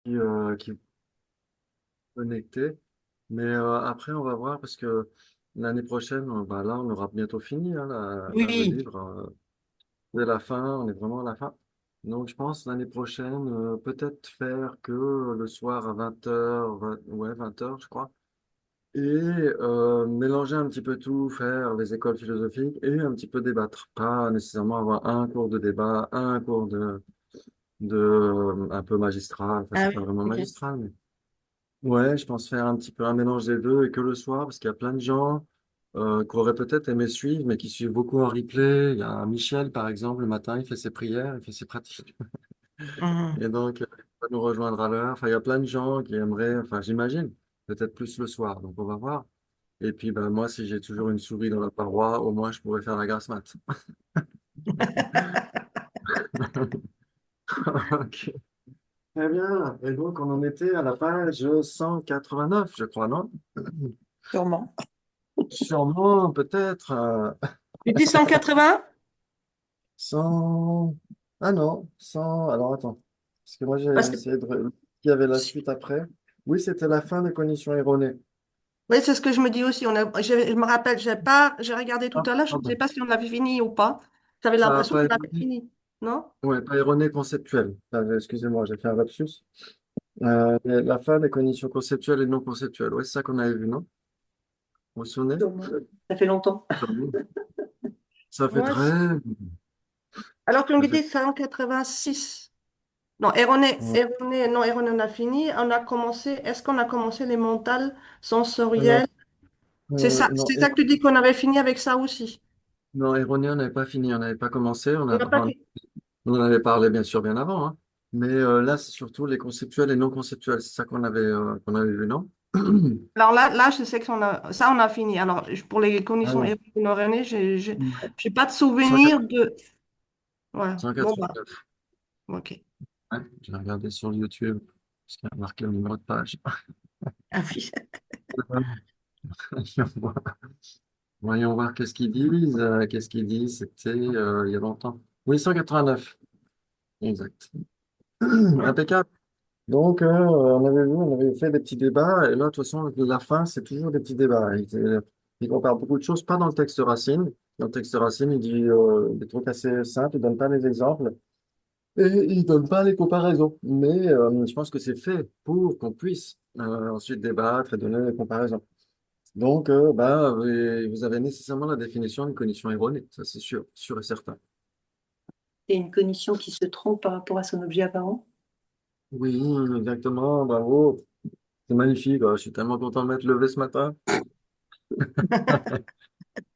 qui est connecté. Mais après, on va voir parce que l'année prochaine, bah, là, on aura bientôt fini hein, le Oui. livre. C'est la fin, on est vraiment à la fin. Donc, je pense l'année prochaine, peut-être faire que le soir à 20h, ouais, 20h, je crois. Et mélanger un petit peu tout, faire les écoles philosophiques et un petit peu débattre. Pas nécessairement avoir un cours de débat, un cours de un peu magistral. Enfin, Ah c'est pas oui, vraiment ok. magistral, mais ouais, je pense faire un petit peu un mélange des deux et que le soir, parce qu'il y a plein de gens qui auraient peut-être aimé suivre, mais qui suivent beaucoup en replay. Il y a Michel, par exemple, le matin, il fait ses prières, il fait ses pratiques. Mhm. Et donc, il va nous rejoindre à l'heure. Enfin, il y a plein de gens qui aimeraient, enfin, j'imagine, peut-être plus le soir. Donc, on va voir. Et puis, ben, moi, si j'ai toujours une souris dans la paroi, au moins, je pourrais faire la grasse mat. Ok. Très bien. Et donc, on en était à la page 189, je crois, non? Sûrement. Sûrement, peut-être. 880. 100. Ah non, 100. Alors, attends. Parce que moi, j'ai Parce que, essayé de. Il y avait la suite après. Oui, c'était la fin des conditions erronées. oui, c'est ce que je me dis aussi. Je me rappelle, j'ai regardé tout Ah, à l'heure, je ne sais pardon. pas si on avait fini ou pas. J'avais Pas, l'impression pas qu'on avait erroné. fini, non? Ouais, pas erroné conceptuel. Excusez-moi, j'ai fait un lapsus. La fin des conditions conceptuelles et non conceptuelles. Ouais, c'est ça qu'on avait vu, non? Vous vous souvenez? Sûrement. Ça fait longtemps. Ça fait Ouais, très. alors qu'on Ça fait. était 186. Non, erroné, Ouais. erroné, non, erroné, on a fini. Est-ce qu'on a commencé les mentales Non, sensorielles? non, C'est ça que tu dis qu'on avait fini avec ça aussi. non, erroné, on n'avait pas fini, on n'avait pas commencé. On n'a pas fini. On en avait parlé bien sûr bien avant, hein. Mais là, c'est surtout les conceptuels et non conceptuels. C'est ça qu'on avait vu, non? Alors là, je sais que ça, on a fini. Alors, pour les Ah conditions oui. erronées, j'ai pas de souvenir 180 de. Ouais. Bon, bah, 189. ok. Ouais, je vais regarder sur YouTube, parce qu'il y a marqué le numéro de page. Ah oui. Voyons voir Voyons voir qu'est-ce qu'ils disent. Qu'est-ce qu'ils disent? C'était il y a longtemps. Oui, 189. Exact. Impeccable. Donc, on avait fait des petits débats, et là, de toute façon, la fin, c'est toujours des petits débats. Il compare beaucoup de choses, pas dans le texte Racine. Dans le texte Racine, il dit des trucs assez simples, il donne pas les exemples, et il donne pas les comparaisons. Mais je pense que c'est fait pour qu'on puisse ensuite débattre et donner les comparaisons. Donc, bah, vous avez nécessairement la définition d'une cognition erronée, ça c'est sûr, sûr et certain. C'est une cognition qui se trompe par rapport à son objet apparent. Oui, exactement, bravo. C'est magnifique, je suis tellement content de m'être levé ce matin.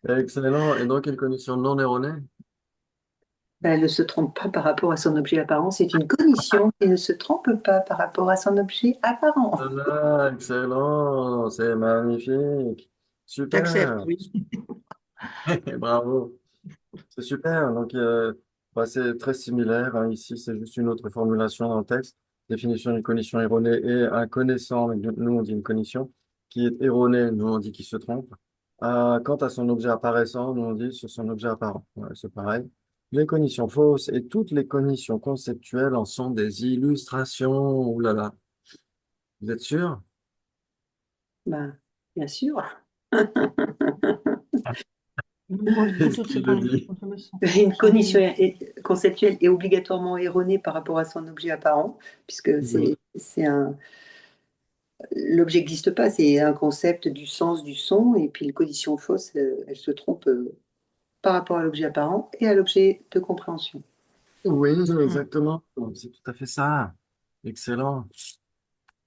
Excellent. Et donc, une condition non erronée? Ben, elle ne se trompe pas par rapport à son objet apparent. C'est une cognition qui ne se trompe pas par rapport à son objet apparent. Voilà, excellent. C'est magnifique. J'accepte, Super. oui. Bravo. C'est super. Donc, bah, c'est très similaire, hein. Ici, c'est juste une autre formulation dans le texte. Définition d'une cognition erronée et un connaissant, nous on dit une cognition, qui est erronée, nous on dit qu'il se trompe. Quant à son objet apparaissant, nous on dit sur son objet apparent. Ouais, c'est pareil. Les cognitions fausses et toutes les cognitions conceptuelles en sont des illustrations. Ouh là là. Vous êtes sûr? Ben, bien sûr. Moi, du coup, Qu'est-ce toutes ces qu'il le dit? conditions, ça me Une semble cognition évident. conceptuelle est obligatoirement erronée par rapport à son objet apparent, puisque Oui. l'objet n'existe pas, c'est un concept du sens du son, et puis une cognition fausse, elle se trompe par rapport à l'objet apparent et à l'objet de compréhension. Oui, Mm. exactement. C'est tout à fait ça. Excellent.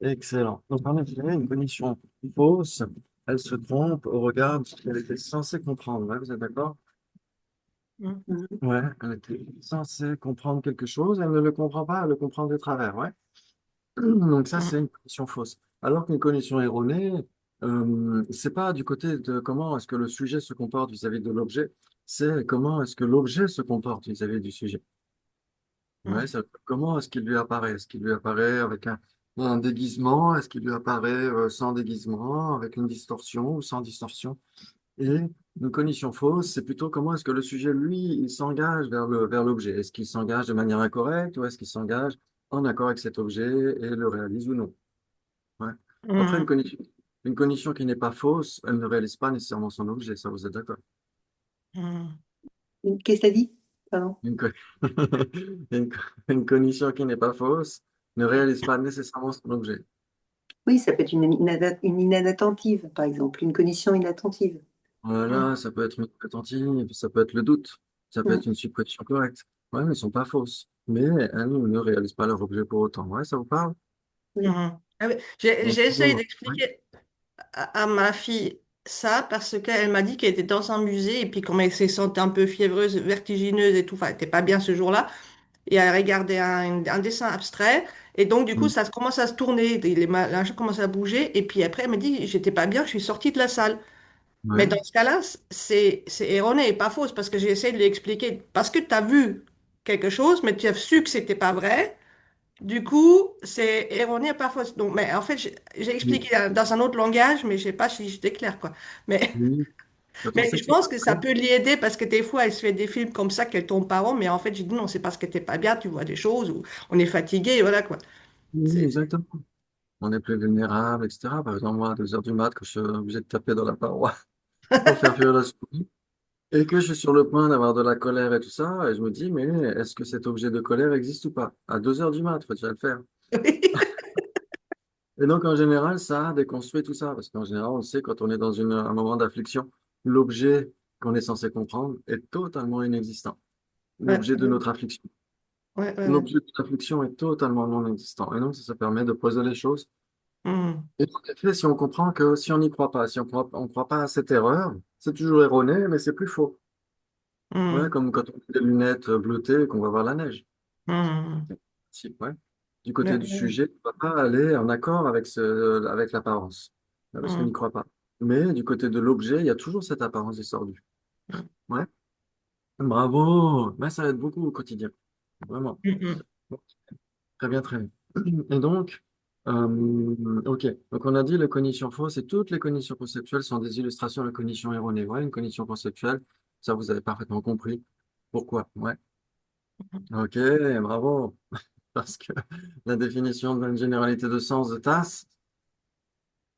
Excellent. Donc, en effet, une cognition fausse, elle se trompe au regard de ce qu'elle était censée comprendre. Ouais, vous êtes d'accord? Mm. Mhm. Ouais, elle était censée comprendre quelque chose, elle ne le comprend pas, elle le comprend de travers. Ouais. Donc, ça, Mm. c'est une cognition fausse. Alors qu'une cognition erronée, c'est pas du côté de comment est-ce que le sujet se comporte vis-à-vis de l'objet, c'est comment est-ce que l'objet se comporte vis-à-vis du sujet. Ouais, Mm. comment est-ce qu'il lui apparaît? Est-ce qu'il lui apparaît avec un déguisement? Est-ce qu'il lui apparaît sans déguisement, avec une distorsion ou sans distorsion? Et une cognition fausse, c'est plutôt comment est-ce que le sujet, lui, il s'engage vers vers l'objet. Est-ce qu'il s'engage de manière incorrecte ou est-ce qu'il s'engage en accord avec cet objet et le réalise ou non. Ouais. Après, Mhm. une condition qui n'est pas fausse, elle ne réalise pas nécessairement son objet, ça vous êtes d'accord? Mhm. Qu'est-ce que t'as dit? Pardon. Une, co- une, une condition qui n'est pas fausse ne réalise pas nécessairement son objet. Oui, ça peut être une inattentive, par exemple, une condition inattentive. Voilà, ça peut être une attentive, ça peut être le doute, ça peut Mm. être une supposition correcte. Ouais, mais elles ne sont pas fausses. Mais elles ne réalisent pas leur objet pour autant. Ouais, ça vous parle? Oui. Mhm. Ah oui. J'ai Donc, essayé ouais. d'expliquer à ma fille ça parce qu'elle m'a dit qu'elle était dans un musée et puis comme elle s'est sentie un peu fiévreuse, vertigineuse et tout, enfin, elle n'était pas bien ce jour-là, et elle regardait un dessin abstrait et donc du coup Mm. ça commence à se tourner, linge commence à bouger et puis après elle me dit j'étais pas bien, je suis sortie de la salle. Mais Ouais. dans ce cas-là, c'est erroné et pas fausse parce que j'ai essayé de lui expliquer parce que tu as vu quelque chose mais tu as su que c'était pas vrai. Du coup, c'est erroné et pas fausse. Donc, mais en fait, j'ai Oui. expliqué dans un autre langage, mais je sais pas si j'étais claire, quoi. Mais, Oui. Quand on mais je s'explique pense que ça après. peut l'y aider parce que des fois, elle se fait des films comme ça qu'elle tombe pas rond, mais en fait, j'ai dit non, c'est parce que t'es pas bien, tu vois des choses ou on est fatigué, et voilà, quoi. Oui, exactement. On est plus vulnérable, etc. Par exemple, moi, à 2 heures du mat, quand je suis obligé de taper dans la paroi pour faire fuir la souris, et que je suis sur le point d'avoir de la colère et tout ça, et je me dis, mais est-ce que cet objet de colère existe ou pas? À 2 heures du mat, faut déjà le faire. Et donc, en général, ça déconstruit tout ça, parce qu'en général, on sait quand on est dans un moment d'affliction, l'objet qu'on est censé comprendre est totalement inexistant. Ouais, L'objet de notre affliction. ouais, ouais, ouais. L'objet de notre affliction est totalement non existant. Et donc, ça permet de poser les choses. Mhm. Et en effet, si on comprend que si on n'y croit pas, si on croit pas à cette erreur, c'est toujours erroné, mais c'est plus faux. Ouais, Mhm. comme quand on met des lunettes bleutées et qu'on va voir la neige. Mhm. Si, ouais. Du côté Ouais, du ouais, sujet, on ne va pas aller en accord avec avec l'apparence, parce qu'on n'y mhm. croit pas. Mais du côté de l'objet, il y a toujours cette apparence distordue. Ouais. Bravo! Mais ça aide beaucoup au quotidien. Vraiment. Mhm. Bon, très bien, très bien. Et donc, ok. Donc, on a dit les cognitions fausses et toutes les cognitions conceptuelles sont des illustrations de cognitions erronées. Ouais, une cognition conceptuelle, ça vous avez parfaitement compris. Pourquoi? Ouais. Ok, bravo. Parce que la définition d'une généralité de sens de tasse,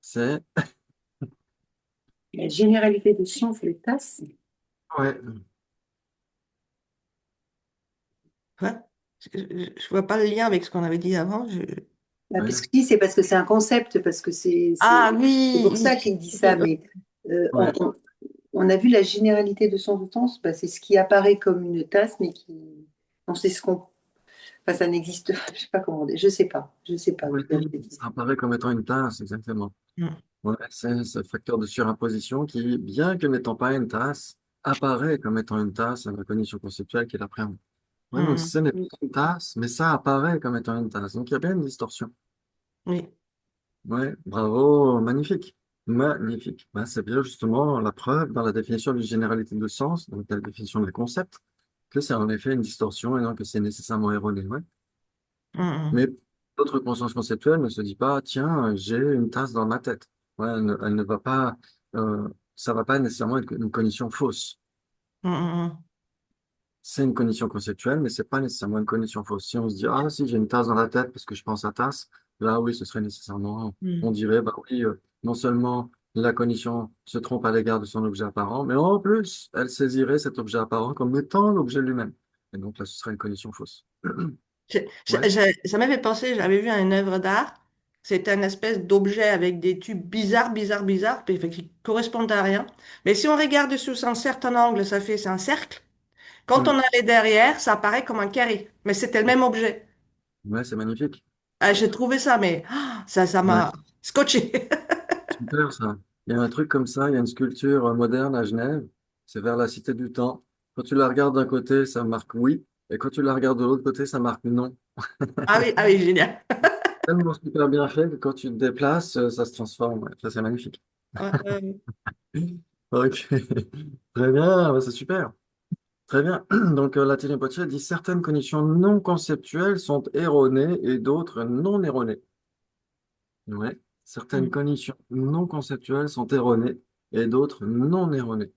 c'est... La généralité de sciences de tasse. Ouais, Ouais. Je vois pas le lien avec ce qu'on avait dit avant. Bah, ouais, parce que si, c'est parce que c'est un concept, parce que Ah c'est oui, pour ça oui. qu'il dit Ok, ça. Mais euh, on, ouais. on- on a vu la généralité de sens de tasse, bah, c'est ce qui apparaît comme une tasse, mais qui, on sait ce qu'on, enfin, ça n'existe, je sais pas comment dire, je sais pas. Oui, Dire de bêtises. ça apparaît comme étant une tasse, exactement. Mhm. Ouais, c'est ce facteur de surimposition qui, bien que n'étant pas une tasse, apparaît comme étant une tasse à la cognition conceptuelle qu'il appréhende. Ouais, donc Mhm. ce n'est pas Mm. une tasse, mais ça apparaît comme étant une tasse. Donc il y a bien une distorsion. Oui. Ouais, bravo, magnifique. Magnifique. Ben, c'est bien justement la preuve dans la définition d'une généralité de sens, donc la définition des concepts, que c'est en effet une distorsion et non que c'est nécessairement erroné. Ouais. Mhm. Mais notre conscience conceptuelle ne se dit pas, tiens, j'ai une tasse dans ma tête. Ouais, elle ne va pas, ça va pas nécessairement être une cognition fausse. Mhm. C'est une cognition conceptuelle, mais c'est pas nécessairement une cognition fausse. Si on se dit, ah, si j'ai une tasse dans la tête parce que je pense à tasse, là, oui, ce serait nécessairement, on Mhm. dirait, bah oui, non seulement la cognition se trompe à l'égard de son objet apparent, mais en plus, elle saisirait cet objet apparent comme étant l'objet lui-même. Et donc là, ce serait une cognition fausse. Ouais. Ça m'avait pensé, j'avais vu une œuvre d'art. C'était une espèce d'objet avec des tubes bizarres, bizarres, bizarres, puis, fait, qui correspondent à rien. Mais si on regarde sous un certain angle, c'est un cercle. Quand on Mm. allait derrière, ça apparaît comme un carré. Mais c'était le même objet. Ouais, c'est magnifique. Ah, j'ai trouvé ça, mais ça Ouais. m'a scotché. Super ça. Il y a un truc comme ça, il y a une sculpture moderne à Genève, c'est vers la Cité du Temps. Quand tu la regardes d'un côté, ça marque oui, et quand tu la regardes de l'autre côté, ça marque non. Ah oui, génial. Tellement super bien fait que quand tu te déplaces, ça se transforme. Ouais, ça, c'est magnifique. Ouais, ouais. Ok, très bien, bah, c'est super. Très bien. Donc, la Potier dit certaines conditions non conceptuelles sont erronées et d'autres non erronées. Ouais. Certaines Mm. conditions non conceptuelles sont erronées et d'autres non erronées.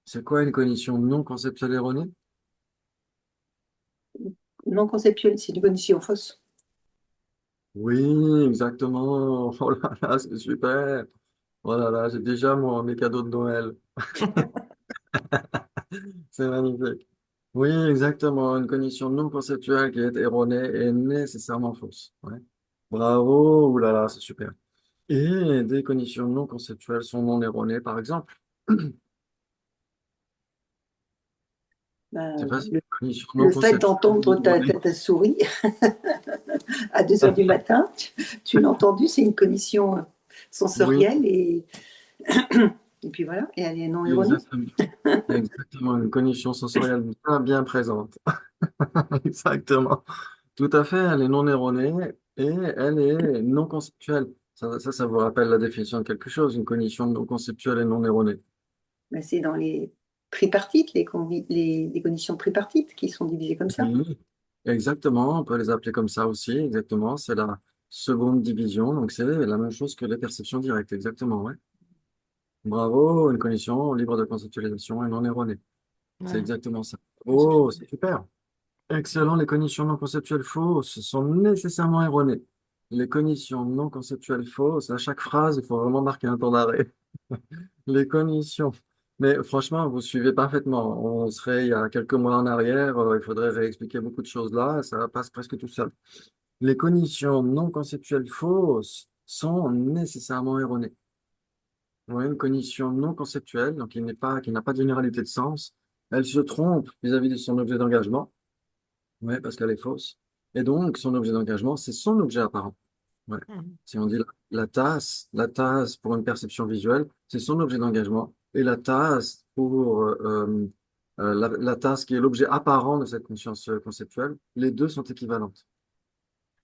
C'est quoi une condition non conceptuelle erronée? non conceptuelle, c'est une condition fausse. Oui, exactement. Oh là là, c'est super. Oh là là, j'ai déjà mes cadeaux de Noël. C'est magnifique. Oui, exactement. Une condition non conceptuelle qui est erronée est nécessairement fausse. Ouais. Bravo. Ouh là là, c'est super. Et des conditions non conceptuelles sont non erronées, par exemple. C'est Ben, facile. Conditions non le fait conceptuelles non d'entendre erronées. ta souris à 2 heures du matin, tu l'as entendu, c'est une condition Oui, sensorielle et puis voilà, et elle est non erronée. exactement. Exactement. Une condition sensorielle bien, bien présente. Exactement. Tout à fait. Elle est non erronée et elle est non conceptuelle. Ça vous rappelle la définition de quelque chose, une condition non conceptuelle et non erronée. Ben, c'est dans les tripartites, les conditions tripartites qui sont divisées comme ça. Oui, exactement. On peut les appeler comme ça aussi. Exactement. C'est la seconde division. Donc, c'est la même chose que les perceptions directes. Exactement. Ouais. Bravo. Une condition libre de conceptualisation et non erronée. C'est Ouais. exactement ça. Oh, c'est super. Excellent. Les conditions non conceptuelles fausses sont nécessairement erronées. Les conditions non conceptuelles fausses, à chaque phrase, il faut vraiment marquer un temps d'arrêt. Les conditions. Mais franchement, vous suivez parfaitement. On serait il y a quelques mois en arrière, il faudrait réexpliquer beaucoup de choses là, ça passe presque tout seul. Les conditions non conceptuelles fausses sont nécessairement erronées. Ouais, une cognition non conceptuelle, donc qui n'a pas de généralité de sens, elle se trompe vis-à-vis de son objet d'engagement, ouais, parce qu'elle est fausse. Et donc, son objet d'engagement, c'est son objet apparent. Ouais. Mhm. Si on dit la tasse pour une perception visuelle, c'est son objet d'engagement. Et la tasse pour la tasse qui est l'objet apparent de cette conscience conceptuelle, les deux sont équivalentes.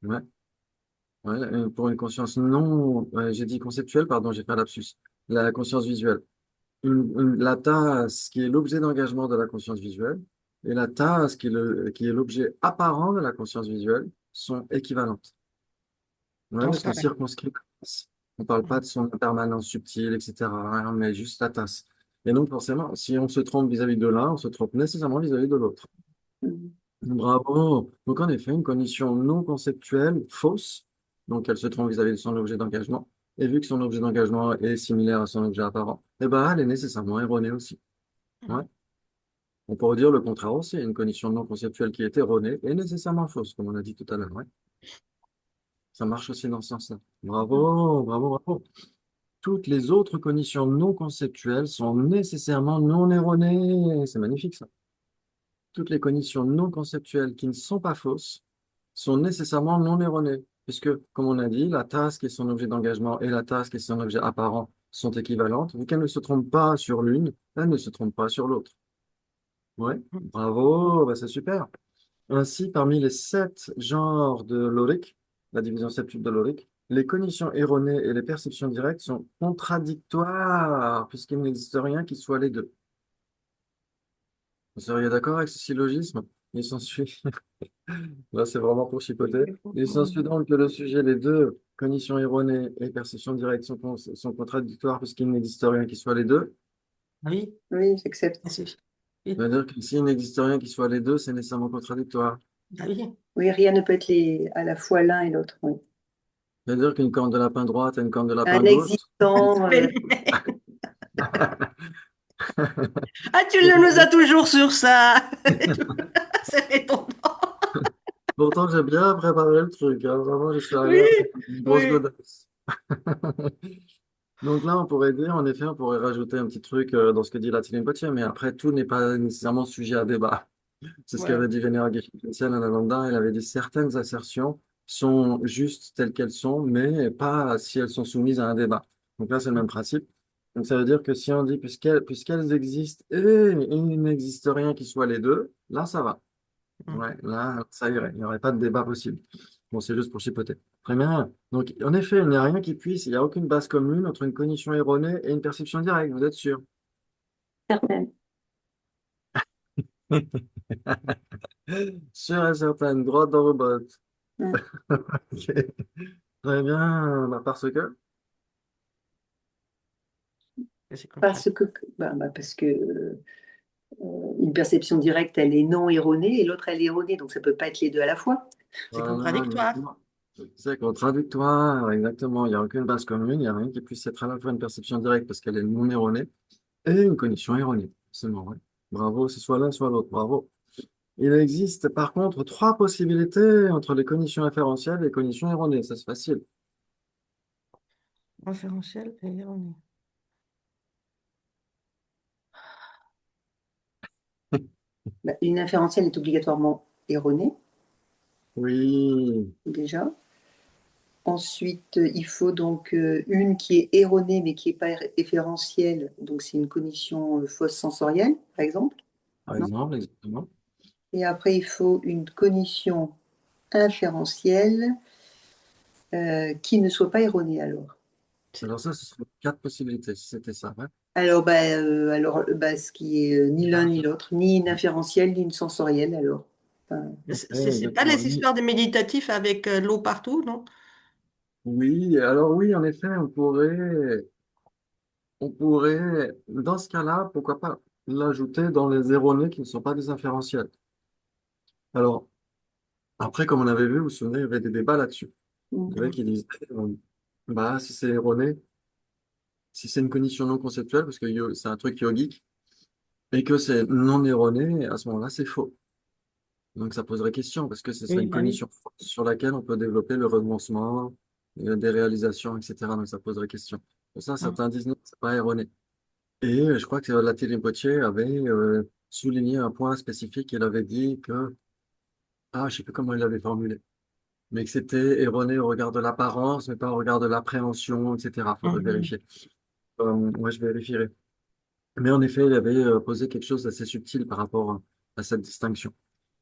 Ouais. Ouais, pour une conscience non, j'ai dit conceptuelle, pardon, j'ai fait un lapsus. La conscience visuelle. La tasse qui est l'objet d'engagement de la conscience visuelle et la tasse qui est l'objet apparent de la conscience visuelle sont équivalentes. Ouais, Dans parce ce qu'on cas-là. circonscrit la tasse. On ne parle pas de son impermanence subtile, etc., hein, mais juste la tasse. Et donc, forcément, si on se trompe vis-à-vis de l'un, on se trompe nécessairement vis-à-vis de l'autre. Mhm. Bravo. Donc, en effet, une condition non conceptuelle fausse. Donc, elle se trompe vis-à-vis de son objet d'engagement. Et vu que son objet d'engagement est similaire à son objet apparent, eh ben, elle est nécessairement erronée aussi. Ouais. Mhm. On pourrait dire le contraire aussi. Une condition non conceptuelle qui est erronée est nécessairement fausse, comme on a dit tout à l'heure. Ouais. Ça marche aussi dans ce sens-là. Bravo, bravo, bravo. Toutes les autres conditions non conceptuelles sont nécessairement non erronées. C'est magnifique ça. Toutes les conditions non conceptuelles qui ne sont pas fausses sont nécessairement non erronées. Puisque, comme on a dit, la tasse qui est son objet d'engagement et la tasse qui est son objet apparent sont équivalentes. Vu qu'elles ne se trompent pas sur l'une, elles ne se trompent pas sur l'autre. Ouais, bravo, bah c'est super. Ainsi, parmi les 7 genres de Lorik, la division septuple de Lorik, les cognitions erronées et les perceptions directes sont contradictoires, puisqu'il n'existe rien qui soit les deux. Vous seriez d'accord avec ce syllogisme? Il s'ensuit, là c'est vraiment pour chipoter, il s'ensuit donc que le sujet, les deux cognitions erronées et perceptions directes sont contradictoires puisqu'il n'existe rien qui soit les deux. Oui, Oui, j'accepte. oui, C'est-à-dire que s'il n'existe rien qui soit les deux, c'est nécessairement contradictoire. ah oui. Oui, rien ne peut être à la fois l'un et l'autre. Oui. C'est-à-dire qu'une corne de lapin droite et une corne de lapin Un gauche. existant, Ah, tu le nous as toujours sur ça. C'est redondant. Pourtant, j'ai bien préparé le truc, hein. Vraiment, je suis Oui, arrivé avec une grosse oui, godasse. Donc là, on pourrait dire, en effet, on pourrait rajouter un petit truc dans ce que dit Latine Potier, mais après, tout n'est pas nécessairement sujet à débat. C'est ce ouais. qu'avait dit Vénéra Geshe-Plessienne à Nalanda. Elle avait dit certaines assertions sont justes telles qu'elles sont, mais pas si elles sont soumises à un débat. Donc là, c'est le même principe. Donc ça veut dire que si on dit puisqu'elles existent et il n'existe rien qui soit les deux, là, ça va. Ouais, là, ça irait. Il n'y aurait pas de débat possible. Bon, c'est juste pour chipoter. Très bien. Donc, en effet, il n'y a rien qui puisse, il n'y a aucune base commune entre une cognition erronée et une perception directe, vous êtes sûr? certaine. Sûr et certaine, droite dans vos bottes. Mm. Ok. Très bien, bah, parce que. J'ai compris. Parce que, parce que Une perception directe, elle est non erronée et l'autre, elle est erronée. Donc, ça peut pas être les deux à la fois. C'est Voilà, contradictoire. exactement. C'est contradictoire, exactement. Il n'y a aucune base commune, il n'y a rien qui puisse être à la fois une perception directe parce qu'elle est non erronée et une cognition erronée. Seulement, ouais. Bravo, c'est soit l'un, soit l'autre. Bravo. Il existe par contre trois possibilités entre les cognitions inférentielles et les cognitions erronées. Ça, c'est facile. Référentiel et erroné. Bah, une inférentielle est obligatoirement erronée, Oui, déjà. Ensuite, il faut donc une qui est erronée mais qui n'est pas référentielle. Donc, c'est une cognition fausse sensorielle, par exemple. par Non. exemple, exactement. Et après, il faut une cognition inférentielle qui ne soit pas erronée alors. C'est- Alors ça, ce serait quatre possibilités, si c'était ça, ouais. Alors, ce qui est ni l'un ni l'autre, ni une inférentielle, ni une sensorielle alors. Enfin, C'est pas les Exactement. histoires de méditatifs avec l'eau partout, non? Oui, alors oui, en effet, on pourrait, dans ce cas-là, pourquoi pas l'ajouter dans les erronés qui ne sont pas des inférentiels. Alors, après, comme on avait vu, vous vous souvenez, il y avait des débats là-dessus. Il y avait mm, qui disaient, bah, si c'est erroné, si c'est une cognition non conceptuelle, parce que c'est un truc yogique, et que c'est non erroné, à ce moment-là, c'est faux. Donc, ça poserait question, parce que ce serait Oui, une bah oui. cognition sur laquelle on peut développer le renoncement, des réalisations, etc. Donc, ça poserait question. Pour ça, Ah. certains disent non, c'est pas erroné. Et je crois que la Rinpoche avait souligné un point spécifique. Il avait dit que, je sais plus comment il l'avait formulé, mais que c'était erroné au regard de l'apparence, mais pas au regard de l'appréhension, etc. Faudrait Mhm. vérifier. Ouais, je vérifierai. Mais en effet, il avait posé quelque chose d'assez subtil par rapport à cette distinction.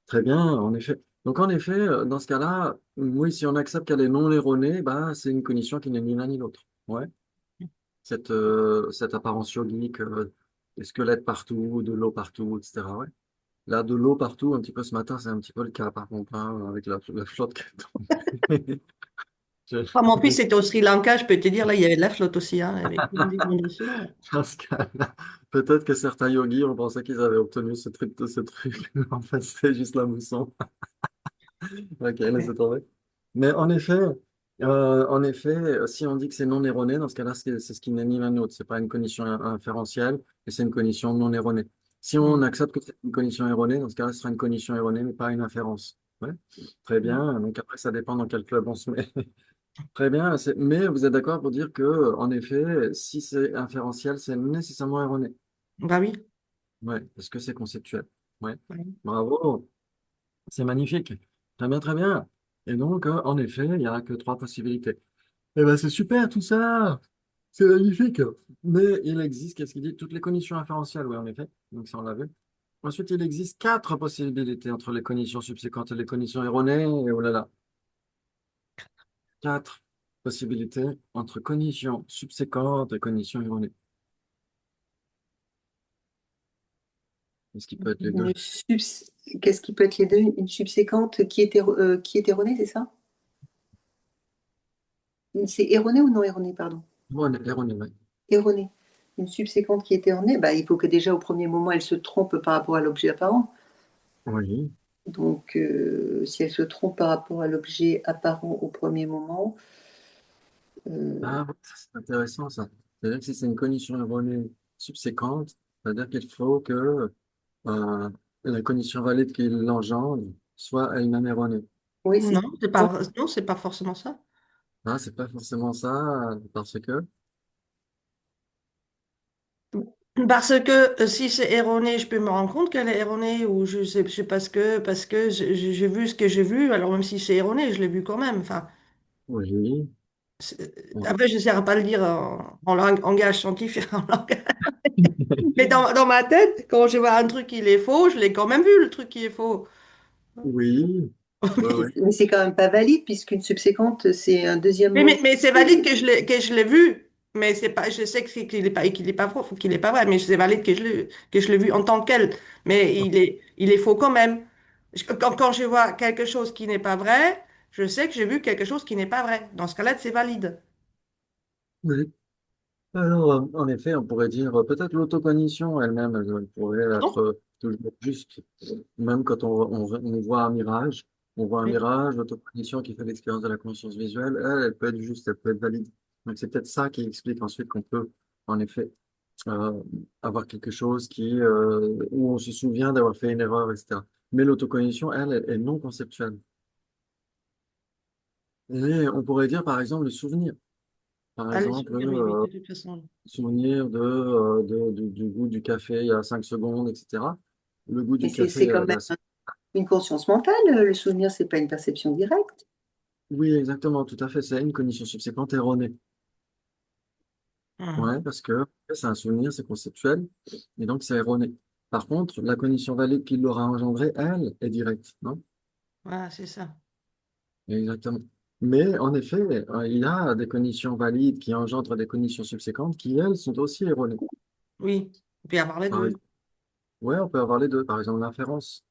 Très bien, en effet. Donc, en effet, dans ce cas-là, oui, si on accepte qu'elle est non erronée, bah, c'est une cognition qui n'est ni l'un ni l'autre. Ouais. Cette apparence yogique, des squelettes partout, de l'eau partout, etc. Ouais. Là, de l'eau partout, un petit peu ce matin, c'est un petit peu le cas, par contre, hein, avec la flotte qui est tombée. Ah, mon fils était au Sri Lanka, je peux te dire, là, il y avait de la flotte aussi, hein, avec des inondations. Dans ce cas-là, peut-être que certains yogis ont pensé qu'ils avaient obtenu ce truc. En fait, c'est juste la mousson. Ok, laissez tomber. Mais en effet, si on dit que c'est non erroné, dans ce cas-là, c'est ce qui n'est ni l'un ni l'autre. C'est pas une cognition inférentielle, mais c'est une cognition non erronée. Si on Mhm. accepte que c'est une cognition erronée, dans ce cas-là, ce sera une cognition erronée, mais pas une inférence. Ouais. Très bien. Donc après, ça dépend dans quel club on se met. Très bien. Mais vous êtes d'accord pour dire que, en effet, si c'est inférentiel, c'est nécessairement erroné. Bah oui. Ouais, parce que c'est conceptuel. Ouais. Ouais. Bravo. C'est magnifique. Très bien, très bien. Et donc, en effet, il n'y a que trois possibilités. Eh ben, c'est super tout ça. C'est magnifique. Mais il existe, qu'est-ce qu'il dit? Toutes les conditions inférentielles, oui, en effet. Donc, ça, on l'a vu. Ensuite, il existe quatre possibilités entre les conditions subséquentes et les conditions erronées. Et oh là là, quatre possibilités entre conditions subséquentes et conditions erronées. Est-ce qu'il peut être les deux? une Qu'est-ce qui peut être les deux? Une subséquente qui est erronée, c'est ça? C'est erroné ou non erroné, pardon? Erroné, erroné, oui. Erronée. Une subséquente qui est erronée, bah, il faut que déjà au premier moment, elle se trompe par rapport à l'objet apparent. Oui. Donc, si elle se trompe par rapport à l'objet apparent au premier moment, euh, Ah, oui, ça, c'est intéressant ça. C'est-à-dire que si c'est une condition erronée subséquente, c'est-à-dire qu'il faut que euh, la condition valide qui l'engendre soit elle-même erronée. oui, c'est Non, ça. c'est pas forcément ça. Ah, c'est pas forcément ça, parce que, Parce que si c'est erroné, je peux me rendre compte qu'elle est erronée, ou je sais parce que j'ai vu ce que j'ai vu, alors même si c'est erroné, je l'ai vu quand même. Enfin, oui, après, je ne saurais pas le dire langage scientifique, mais dans ma tête, quand je vois un truc qui est faux, je l'ai quand même vu, le truc qui est faux. oui, oui, oui. Mais c'est quand même pas valide puisqu'une subséquente, c'est un deuxième mot. Mais c'est valide que je l'ai vu, mais c'est pas, je sais que qu'il est pas faux, qu'il est pas vrai, mais c'est valide que je l'ai vu en tant que tel, mais il est faux quand même. Quand je vois quelque chose qui n'est pas vrai, je sais que j'ai vu quelque chose qui n'est pas vrai. Dans ce cas-là, c'est valide. Oui. Alors, en effet, on pourrait dire peut-être l'autocognition elle-même, elle pourrait être Pardon? toujours juste. Même quand on voit on voit un Oui. mirage, l'autocognition qui fait l'expérience de la conscience visuelle, elle peut être juste, elle peut être valide. Donc c'est peut-être ça qui explique ensuite qu'on peut, en effet, euh, avoir quelque chose où on se souvient d'avoir fait une erreur, etc. Mais l'autocognition, elle est non conceptuelle. Et on pourrait dire, par exemple, le souvenir. Par Ah, les exemple, souvenirs, oui, oui, de toute façon. souvenir du goût du café il y a 5 secondes, etc. Le goût Mais du c'est café quand il y même a une conscience mentale. Le souvenir, c'est pas une perception directe. Oui, exactement, tout à fait. C'est une cognition subséquente erronée. Hum. Ouais, parce que c'est un souvenir, c'est conceptuel, et donc c'est erroné. Par contre, la cognition valide qui l'aura engendré, elle, est directe, non? Voilà, c'est ça. Exactement. Mais en effet, il y a des cognitions valides qui engendrent des cognitions subséquentes qui, elles, sont aussi erronées. Oui. On peut y avoir les Par deux. exemple, ouais, on peut avoir les deux. Par exemple, l'inférence.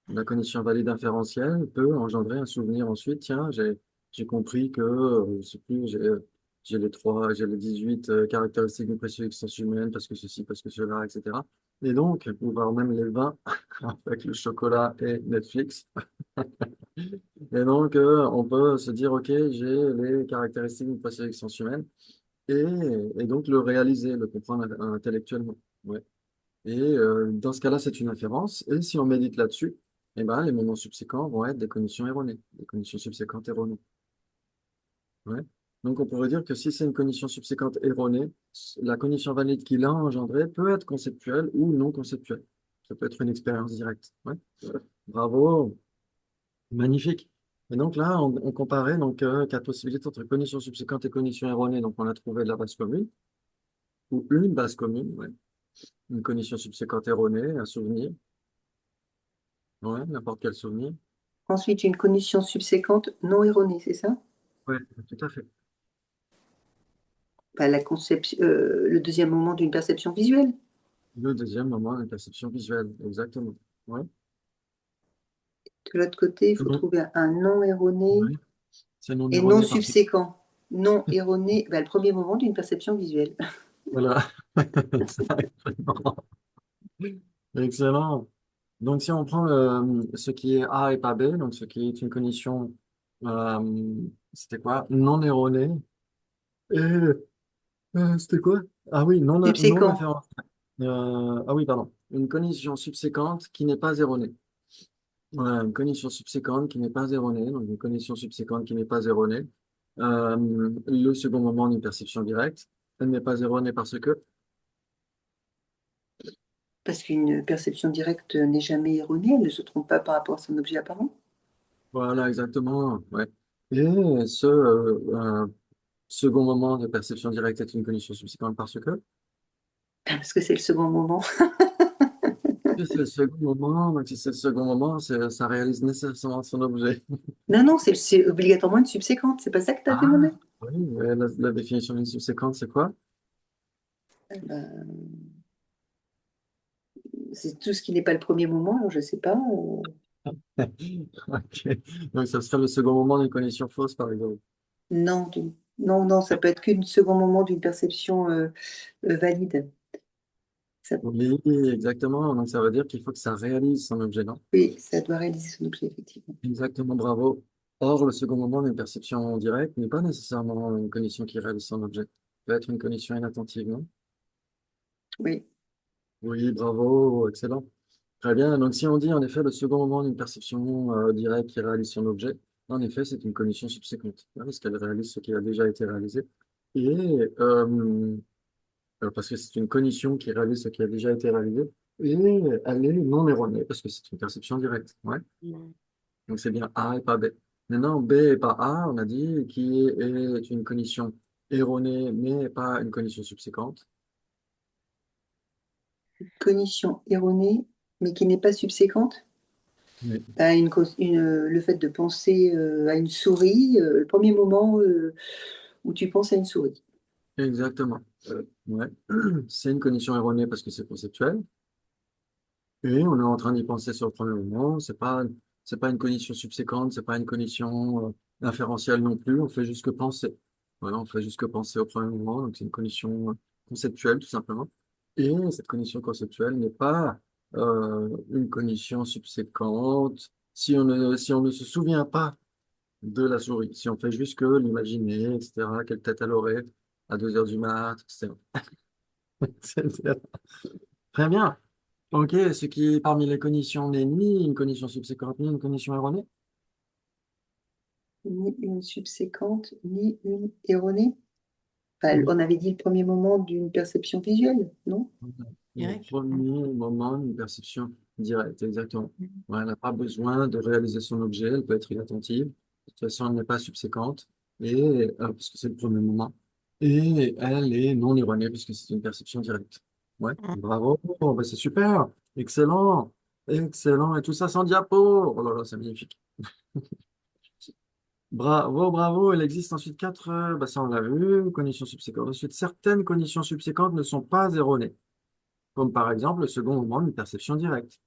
La cognition valide inférentielle peut engendrer un souvenir ensuite. Tiens, j'ai compris que, je sais plus, j'ai les 18 caractéristiques d'une précision humaine parce que ceci, parce que cela, etc. Et donc, ou voire même les 20 avec le chocolat et Netflix. Et donc, on peut se dire, OK, j'ai les caractéristiques d'une précision humaine et, et donc le réaliser, le comprendre intellectuellement. Ouais. Et dans ce cas-là, c'est une inférence. Et si on médite là-dessus, eh ben, les moments subséquents vont être des conditions erronées, des conditions subséquentes erronées. Ouais. Donc, on pourrait dire que si c'est une condition subséquente erronée, la condition valide qui l'a engendrée peut être conceptuelle ou non conceptuelle. Ça peut être une expérience directe. Ouais. Bravo, magnifique. Et donc là, on comparait donc, quatre possibilités entre conditions subséquentes et conditions erronées. Donc, on a trouvé de la base commune, ou une base commune, ouais. Une condition subséquente erronée, un souvenir, ouais, n'importe quel souvenir. Ensuite, une cognition subséquente non erronée, c'est ça? Oui, tout à fait. Bah, le deuxième moment d'une perception visuelle. Le deuxième moment, la perception visuelle, exactement. Ouais. De l'autre côté, il faut Donc, trouver un non erroné ouais, c'est non et non erroné parce que, subséquent. Non erroné, bah, le premier moment d'une perception visuelle. voilà. Exactement. Excellent. Donc, si on prend ce qui est A et pas B, donc ce qui est une cognition, c'était quoi? Non erronée. Et c'était quoi? Ah oui, non Subséquent. inférence. Ah oui, pardon. Une cognition subséquente qui n'est pas erronée. Voilà, une cognition subséquente qui n'est pas erronée, donc une cognition subséquente qui n'est pas erronée. Le second moment d'une perception directe, elle n'est pas erronée parce que, Parce qu'une perception directe n'est jamais erronée, elle ne se trompe pas par rapport à son objet apparent. voilà, exactement, ouais. Et second moment de perception directe est une cognition subséquente parce que, Parce que c'est le second moment. si c'est le second moment, donc si c'est le second moment, ça réalise nécessairement son objet. Non, non, c'est obligatoirement une subséquente. C'est pas ça que tu as demandé. Ah, oui, mais la définition d'une subséquente, c'est quoi? Ben, c'est tout ce qui n'est pas le premier moment, alors je sais pas. Ok. Donc, ça serait le second moment d'une cognition fausse, par exemple. Non, non, non, ça peut être qu'une second moment d'une perception valide. Ça, Oui, exactement. Donc, ça veut dire qu'il faut que ça réalise son objet, non? oui, ça doit réaliser son objet, effectivement. Exactement, bravo. Or, le second moment d'une perception directe n'est pas nécessairement une cognition qui réalise son objet. Peut être une cognition inattentive, non? Oui. Oui, bravo, excellent. Très bien. Donc, si on dit en effet le second moment d'une perception directe qui réalise son objet, en effet, c'est une cognition subséquente, hein, parce qu'elle réalise ce qui a déjà été réalisé. Et parce que c'est une cognition qui réalise ce qui a déjà été réalisé, et elle est non erronée, parce que c'est une perception directe. Ouais. Mm. Donc c'est bien A et pas B. Maintenant, B et pas A, on a dit, est une cognition erronée, mais pas une cognition subséquente. Cognition erronée, mais qui n'est pas subséquente. Oui, Ben, le fait de penser à une souris, le premier moment où tu penses à une souris. exactement. Ouais. C'est une cognition erronée parce que c'est conceptuel. Et on est en train d'y penser sur le premier moment. C'est pas une cognition subséquente, c'est pas une cognition inférentielle non plus. On fait juste que penser. Voilà, on fait juste que penser au premier moment. Donc c'est une cognition conceptuelle tout simplement. Et cette cognition conceptuelle n'est pas une cognition subséquente, si on ne se souvient pas de la souris, si on fait juste que l'imaginer, etc., quelle tête elle aurait à 2 heures du mat, etc. etc. Très bien. OK, ce qui, parmi les cognitions, n'est ni une cognition subséquente, ni une cognition erronée. Ni une subséquente, ni une erronée. Enfin, Oui. on avait dit le premier moment d'une perception visuelle, non? Le Direct. premier moment, une perception directe, exactement. Ouais, elle n'a pas besoin de réaliser son objet, elle peut être inattentive. De toute façon, elle n'est pas subséquente, parce que c'est le premier moment. Et elle est non erronée, puisque c'est une perception directe. Ouais, bravo, bah, c'est super, excellent, excellent, et tout ça sans diapo. Oh là là, c'est magnifique. Bravo, bravo. Il existe ensuite quatre, bah ça on l'a vu, conditions subséquentes. Ensuite, certaines conditions subséquentes ne sont pas erronées, comme par exemple le second moment d'une perception directe.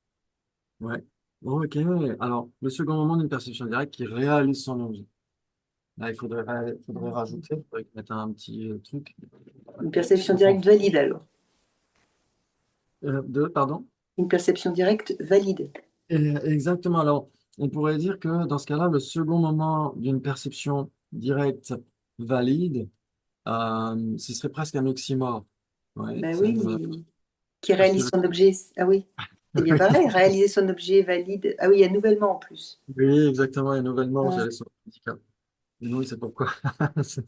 Ouais. Ok. Alors, le second moment d'une perception directe qui réalise son objet. Là, il faudrait rajouter, il faudrait mettre un petit truc. Une perception Donc, directe valide alors. pardon. Une perception directe valide. Exactement. Alors, on pourrait dire que dans ce cas-là, le second moment d'une perception directe valide, ce serait presque un oxymore. Ouais, Ben oui, qui parce que réalise son objet. Ah oui, c'est bien pareil. Réaliser son objet valide. Ah oui, il y a nouvellement en plus. oui, exactement. Et nouvellement, Ah, j'allais sur le handicap. Oui, c'est pourquoi ce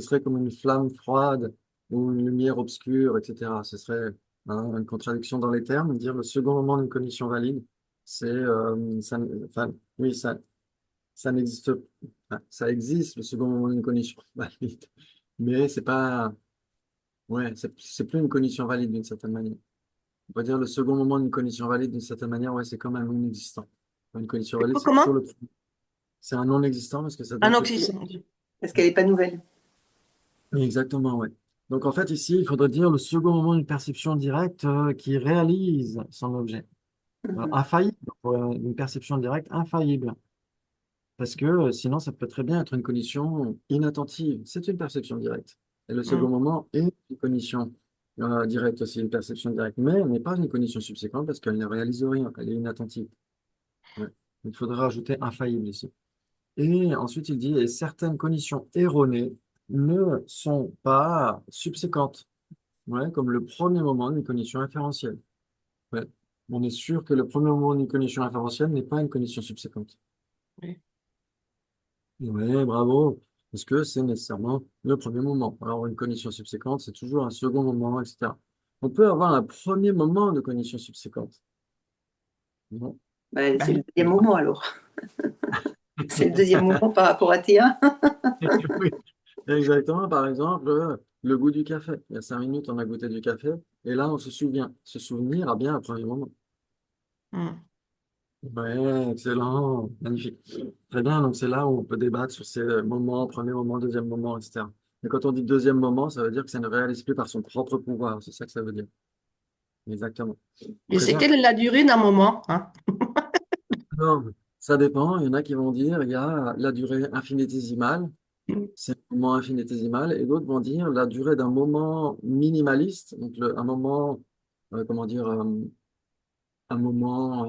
serait comme une flamme froide ou une lumière obscure, etc. Ce serait une contradiction dans les termes. Dire le second moment d'une cognition valide, enfin, oui, ça n'existe, enfin, ça existe le second moment d'une cognition valide, mais c'est pas, ouais, c'est plus une cognition valide d'une certaine manière. On peut dire le second moment d'une cognition valide d'une certaine manière, ouais, c'est quand même inexistant. Une cognition C'est valide, quoi, c'est toujours comment? le, c'est un non existant parce que ça Un date depuis. oxysore. parce qu'elle n'est pas nouvelle. Exactement, ouais. Donc en fait, ici, il faudrait dire le second moment d'une perception directe qui réalise son objet. Mhm. Infaillible, une perception directe infaillible. Parce que sinon, ça peut très bien être une cognition inattentive. C'est une perception directe. Et le second Mm. moment est une cognition directe aussi, une perception directe. Mais elle n'est pas une cognition subséquente parce qu'elle ne réalise rien, elle est inattentive. Ouais. Il faudrait rajouter infaillible ici. Et ensuite, il dit, et certaines cognitions erronées ne sont pas subséquentes. Ouais, comme le premier moment d'une cognition inférentielle. Ouais. On est sûr que le premier moment d'une cognition inférentielle n'est pas une cognition subséquente. Oui. Ouais, bravo. Parce que c'est nécessairement le premier moment. Alors, une cognition subséquente, c'est toujours un second moment, etc. On peut avoir un premier moment de cognition subséquente. Bon. Ben, c'est le Ben, deuxième moment alors. C'est le deuxième moment par rapport à T1. Oui, exactement. Par exemple, le goût du café. Il y a 5 minutes, on a goûté du café. Et là, on se souvient. Se souvenir a bien un premier moment. mm. Ouais, excellent, magnifique. Très bien, donc c'est là où on peut débattre sur ces moments, premier moment, deuxième moment, etc. Et quand on dit deuxième moment, ça veut dire que ça ne réalise plus par son propre pouvoir, c'est ça que ça veut dire. Exactement. Et Très c'est bien. quelle est la durée d'un moment, hein? Alors, ça dépend, il y en a qui vont dire il y a la durée infinitésimale, Mm. c'est un moment infinitésimal, et d'autres vont dire la durée d'un moment minimaliste, donc un moment, comment dire, un moment.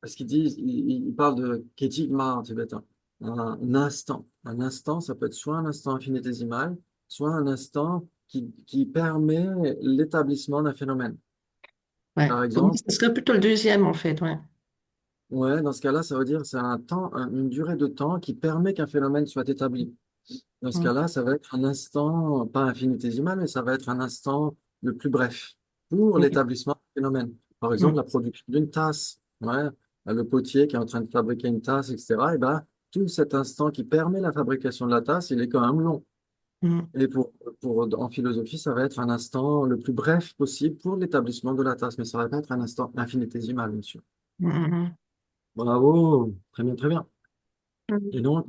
Parce qu'ils disent, ils parlent de ketigma en tibétain, un instant. Un instant, ça peut être soit un instant infinitésimal, soit un instant qui permet l'établissement d'un phénomène. Ouais. Par Pour moi, exemple, ce serait plutôt le deuxième, en fait. Ouais. ouais, dans ce cas-là, ça veut dire que c'est un temps, une durée de temps qui permet qu'un phénomène soit établi. Dans ce Mm. cas-là, ça va être un instant, pas infinitésimal, mais ça va être un instant le plus bref pour Oui. l'établissement du phénomène. Par exemple, Mm. la production d'une tasse. Ouais, le potier qui est en train de fabriquer une tasse, etc. Et ben, tout cet instant qui permet la fabrication de la tasse, il est quand même long. Mm. Et en philosophie, ça va être un instant le plus bref possible pour l'établissement de la tasse, mais ça va pas être un instant infinitésimal, bien sûr. Mm. Mm. Bravo, très bien, très bien. Mm. Et donc,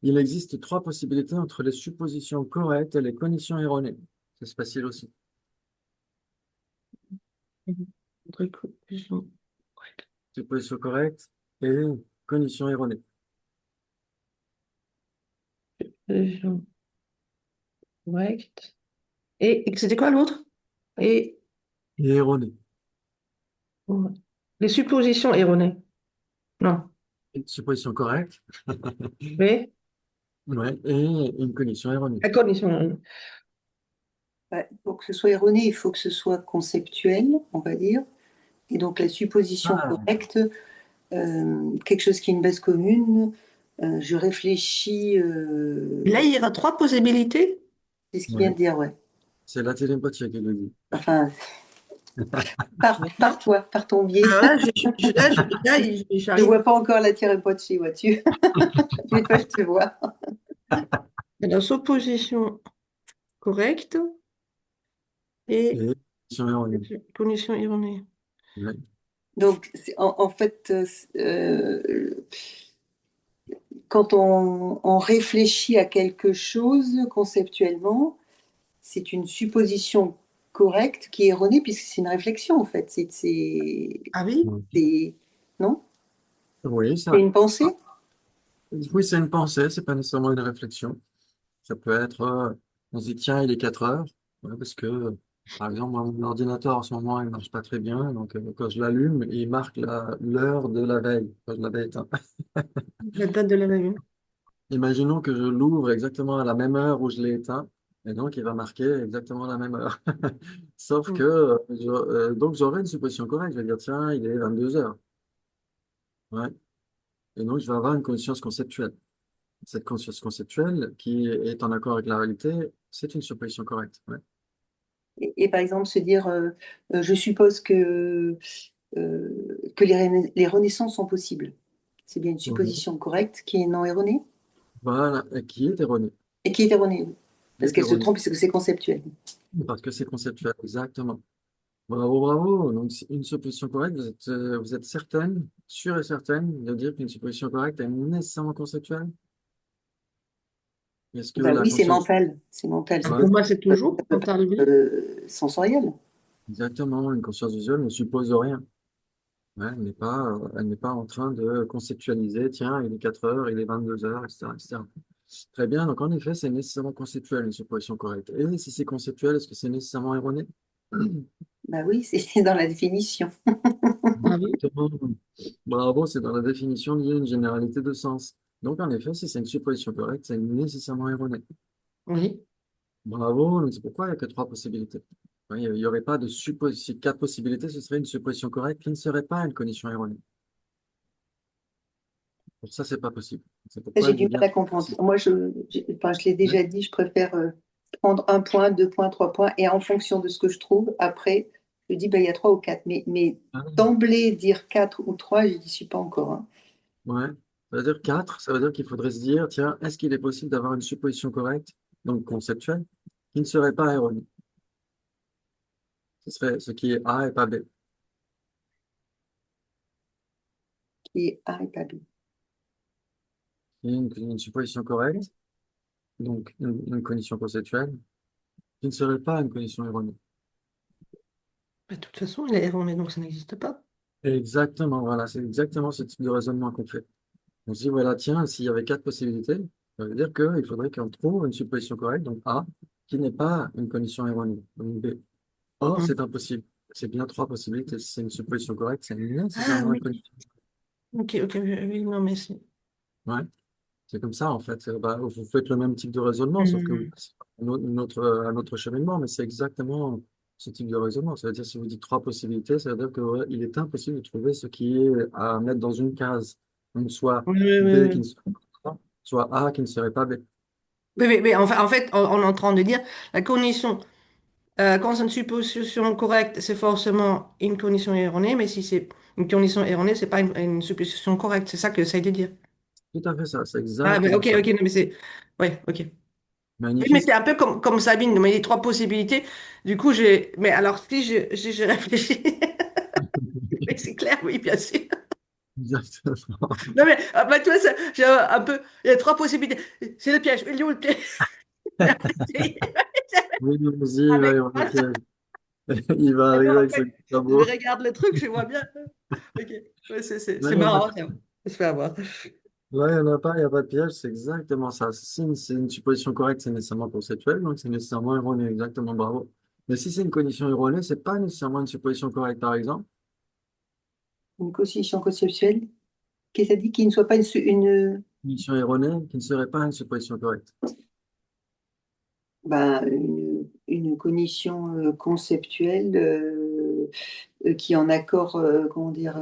il existe trois possibilités entre les suppositions correctes et les cognitions erronées. C'est facile aussi. Mm. Truc plus long. Supposition correcte et cognition erronée. Ouais. Correct. Et c'était quoi l'autre? Et Et erronée. Ouais. Les suppositions erronées. Non. Une supposition correcte, Mais ouais, et une condition erronée. à condition erronée. Ouais, pour que ce soit erroné, il faut que ce soit conceptuel, on va dire. Et donc la supposition Ah, correcte, quelque chose qui est une base commune, je réfléchis, Là, il y aura trois possibilités. c'est ce qu'il vient ouais, de dire, ouais. c'est la télépathie qui le dit. Enfin, par D'accord. toi, par ton biais. Alors là, Je j'arrive vois pas encore la tirer pas de chez, vois-tu. Mais toi, je te vois. à la supposition correcte et Et condition erronée. condition erronée. Ouais. Donc, en fait, quand on réfléchit à quelque chose conceptuellement, c'est une supposition correcte qui est erronée puisque c'est une réflexion, en fait. Ah oui? C'est- non? Oui, C'est ça, une pensée? oui, c'est une pensée, c'est pas nécessairement une réflexion. Ça peut être, on se dit, tiens, il est 4 heures. Ouais, parce que, par exemple, mon ordinateur en ce moment, il marche pas très bien. Donc, quand je l'allume, il marque l'heure de la veille, quand je l'avais éteint. La date de la veille. Imaginons que je l'ouvre exactement à la même heure où je l'ai éteint. Et donc, il va marquer exactement la même heure. Sauf que, Mm. donc, j'aurai une supposition correcte. Je vais dire, tiens, il est 22 heures. Ouais. Et donc, je vais avoir une conscience conceptuelle. Cette conscience conceptuelle qui est en accord avec la réalité, c'est une supposition correcte. Ouais. Et par exemple, se dire, je suppose que les renaissances sont possibles. C'est bien une Mhm. supposition correcte qui est non erronée Voilà, et qui est erroné. et qui est erronée. Qui Parce est qu'elle se erroné. trompe, parce que c'est conceptuel. Parce que c'est conceptuel, exactement. Bravo, bravo. Donc, c'est une supposition correcte, vous êtes certaine, sûre et certaine de dire qu'une supposition correcte est nécessairement conceptuelle? Est-ce que Bah la oui, c'est conscience... mental. C'est mental. Ah, Ça Ouais, pour moi, c'est peut toujours pas mental, être oui. sensoriel. exactement. Une conscience visuelle ne suppose rien. Ouais, elle n'est pas en train de conceptualiser, tiens, il est 4 heures, il est 22 heures, etc., etc. Très bien. Donc, en effet, c'est nécessairement conceptuel, une supposition correcte. Et si c'est conceptuel, est-ce que c'est nécessairement erroné? Bah oui, c'est dans la définition. Ah oui? Exactement. Bravo, c'est dans la définition liée à une généralité de sens. Donc, en effet, si c'est une supposition correcte, c'est nécessairement erroné. Oui. Bravo, donc c'est pourquoi il n'y a que trois possibilités. Oui, il n'y aurait pas de supposition. Quatre possibilités, ce serait une supposition correcte qui ne serait pas une condition erronée. Pour ça, c'est pas possible. C'est Ça, pourquoi j'ai il du dit mal bien à trois comprendre. possibles. Moi, enfin, je l'ai Ouais. déjà dit, je préfère prendre un point, deux points, trois points, et en fonction de ce que je trouve, après, je dis, bah, il y a trois ou quatre. Mais Ah, d'emblée, dire quatre ou trois, je n'y suis pas encore, hein. ouais. Ça veut dire quatre, ça veut dire qu'il faudrait se dire, tiens, est-ce qu'il est possible d'avoir une supposition correcte, donc conceptuelle, qui ne serait pas erronée? Ce serait ce qui est A et pas B. Qui est A et pas B. Il y a une supposition correcte, donc une condition conceptuelle, qui ne serait pas une condition erronée. Bah, de toute façon, il est erroné, donc ça n'existe pas. Exactement, voilà, c'est exactement ce type de raisonnement qu'on fait. On se dit, voilà, tiens, s'il y avait quatre possibilités, ça veut dire qu'il faudrait qu'on trouve une supposition correcte, donc A, qui n'est pas une condition erronée, donc B. Or, Mm. c'est impossible. C'est bien trois possibilités. Si c'est une supposition correcte, c'est Ah nécessairement une oui. condition. Ok, ok, oui, oui, non, mais c'est. Ouais, c'est comme ça, en fait. Bah, vous faites le même type de raisonnement, sauf que Mm. c'est un autre cheminement, mais c'est exactement ce type de raisonnement. Ça veut dire, si vous dites trois possibilités, ça veut dire que, ouais, il est impossible de trouver ce qui est à mettre dans une case. Donc, soit Oui, oui, oui, B qui ne oui. serait pas A, soit A qui ne serait pas B. Mais en fait, on est en train de dire la condition. Quand c'est une supposition correcte, c'est forcément une condition erronée, mais si c'est une condition erronée, c'est pas une supposition correcte. C'est ça que ça veut dire. Tout à fait ça, c'est Ah, mais exactement ok, ça. ok, non, mais c'est. Ouais, ok. Oui, mais c'est Magnifique. un peu comme Sabine, mais les trois possibilités. Du coup, j'ai. Mais alors, si je réfléchis. Oui, c'est clair, oui, bien sûr. Exactement. Non, mais bah, toi, j'ai un peu. Il y a trois possibilités. C'est le piège. Il est où le piège? Oui, vas-y, il va y Avec avoir le moi, piège. Il va et arriver non, avec ce après, je sabot. regarde le truc, je vois bien. Ok. Ouais, Là, c'est il y en a, marrant, ça. Je se fait avoir. là, il y en a pas, il n'y a pas de piège, c'est exactement ça. Si c'est une supposition correcte, c'est nécessairement conceptuel, donc c'est nécessairement erroné, exactement, bravo. Mais si c'est une condition erronée, c'est pas nécessairement une supposition correcte, par exemple. Une constitution conceptuelle. Qu'est-ce que ça dit? Qu'il ne soit pas Condition erronée qui ne serait pas une supposition correcte. ben, une cognition conceptuelle qui est en accord, comment dire,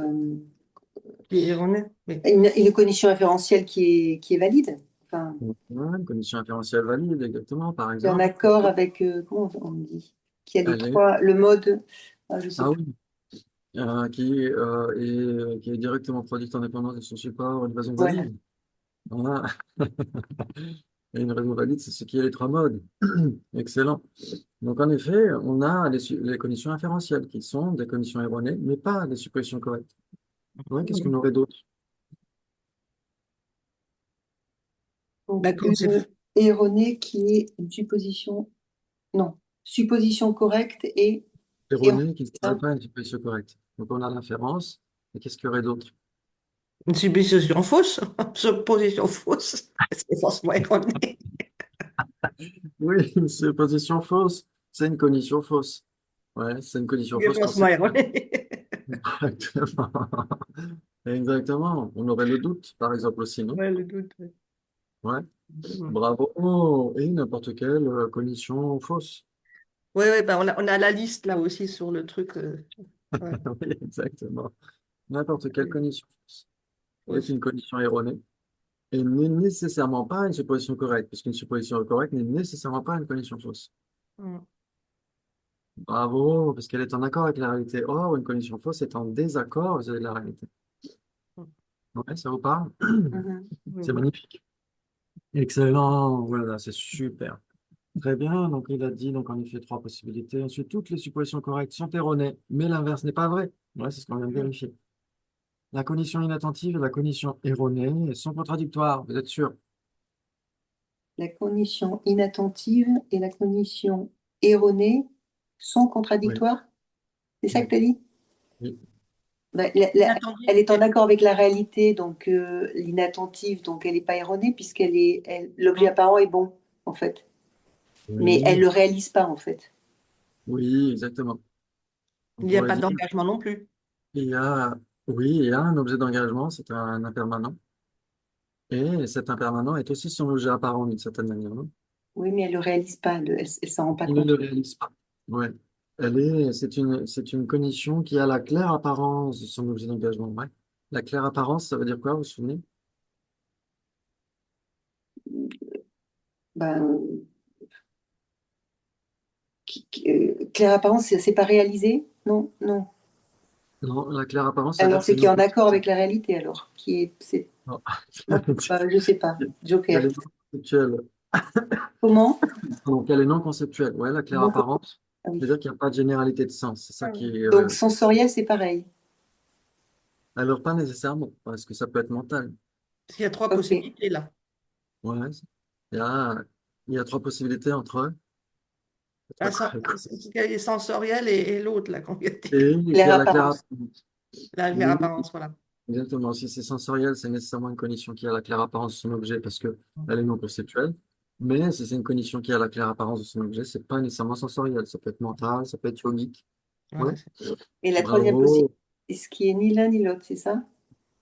Qui est erroné. Oui. une cognition inférentielle qui est valide, enfin, Ouais, une condition inférentielle valide, exactement, par qui est en exemple. accord avec, comment on dit, qui a les Elle est, trois, le mode, ah, je sais ah plus. oui, qui est directement produite en dépendance de son support, une raison Voilà. valide. Voilà. Et une raison valide, c'est ce qui est les trois modes. Excellent. Donc, en effet, on a les conditions inférentielles qui sont des conditions erronées, mais pas des suppositions correctes. Ouais, qu'est-ce qu'on aurait d'autre? Donc, Ben, quand une erronée qui est une supposition, non, supposition correcte et erronée, Erronées qui ne c'est seraient ça. pas une supposition correcte. Donc, on a l'inférence. Et qu'est-ce qu'il y aurait d'autre? une supposition fausse, supposition fausse, c'est forcément erroné. Oui, une supposition fausse. C'est une condition fausse. Ouais, c'est une condition C'est fausse forcément conceptuelle. erroné. Exactement. Exactement. On aurait le doute, par exemple, aussi, non? Ouais, le doute. Ouais. Ouais. Mhm. Bravo. Et n'importe quelle condition fausse. Ouais, ouais, ben on a la liste là aussi sur le truc. Ouais, Oui, exactement. N'importe quelle oui, condition fausse est fausse. une condition erronée et n'est nécessairement pas une supposition correcte, puisqu'une supposition correcte n'est nécessairement pas une condition fausse. Mhm. Bravo, parce qu'elle est en accord avec la réalité. Or, une condition fausse est en désaccord avec la réalité. Ouais, ça vous parle? Mhm. Oui, C'est oui. magnifique. Excellent. Voilà, c'est super. Très bien. Donc, il a dit, donc, en effet, trois possibilités. Ensuite, toutes les suppositions correctes sont erronées, mais l'inverse n'est pas vrai. Ouais, c'est ce qu'on vient de Mhm. vérifier. La condition inattentive et la condition erronée sont contradictoires. Vous êtes sûr? La cognition inattentive et la cognition erronée sont Oui. contradictoires? C'est ça que Oui. tu as dit? Oui. Ben, Inattendu. elle est en accord avec la réalité, donc l'inattentive, donc elle n'est pas erronée puisqu'elle l'objet apparent est bon, en fait. Mais elle Oui. ne le réalise pas, en fait. Oui, exactement. On Il n'y a pourrait pas dire, d'engagement non plus. il y a, oui, il y a un objet d'engagement, c'est un impermanent. Et cet impermanent est aussi son objet apparent d'une certaine manière, non? Oui, mais elle ne le réalise pas, elle s'en rend pas Il ne compte. le réalise pas. Ouais. C'est une condition qui a la claire apparence de son objet d'engagement. Ouais. La claire apparence, ça veut dire quoi, vous vous souvenez? Ben, claire apparence, c'est pas réalisé? Non, non. Non, la claire apparence, ça veut dire Alors que c'est c'est qui est non en accord conceptuel. avec la réalité, alors. Non. Non, je sais pas. Elle Joker. est non conceptuelle. Comment? Donc, elle est non conceptuelle. Ouais, la claire Non, apparence, ah oui. c'est-à-dire qu'il n'y a pas de généralité de sens. C'est ça qui est. Donc sensoriel, c'est pareil. Alors, pas nécessairement, parce que ça peut être mental. Parce qu'il y a trois Ok. possibilités là. Ouais. Il y a, il y a trois possibilités entre eux. Ah, ça, il y a les sensoriels et l'autre là qu'on vient de dire. Et il y Claire a la claire apparence. apparence. La mère Oui, apparence, voilà. exactement. Si c'est sensoriel, c'est nécessairement une condition qui a la claire apparence de son objet parce que elle est non conceptuelle. Mais si c'est une condition qui a la claire apparence de son objet, c'est pas nécessairement sensoriel. Ça peut être mental, ça peut être yogique. Ouais. Voilà, Et la troisième possibilité, Bravo. ce qui est ni l'un ni l'autre, c'est ça?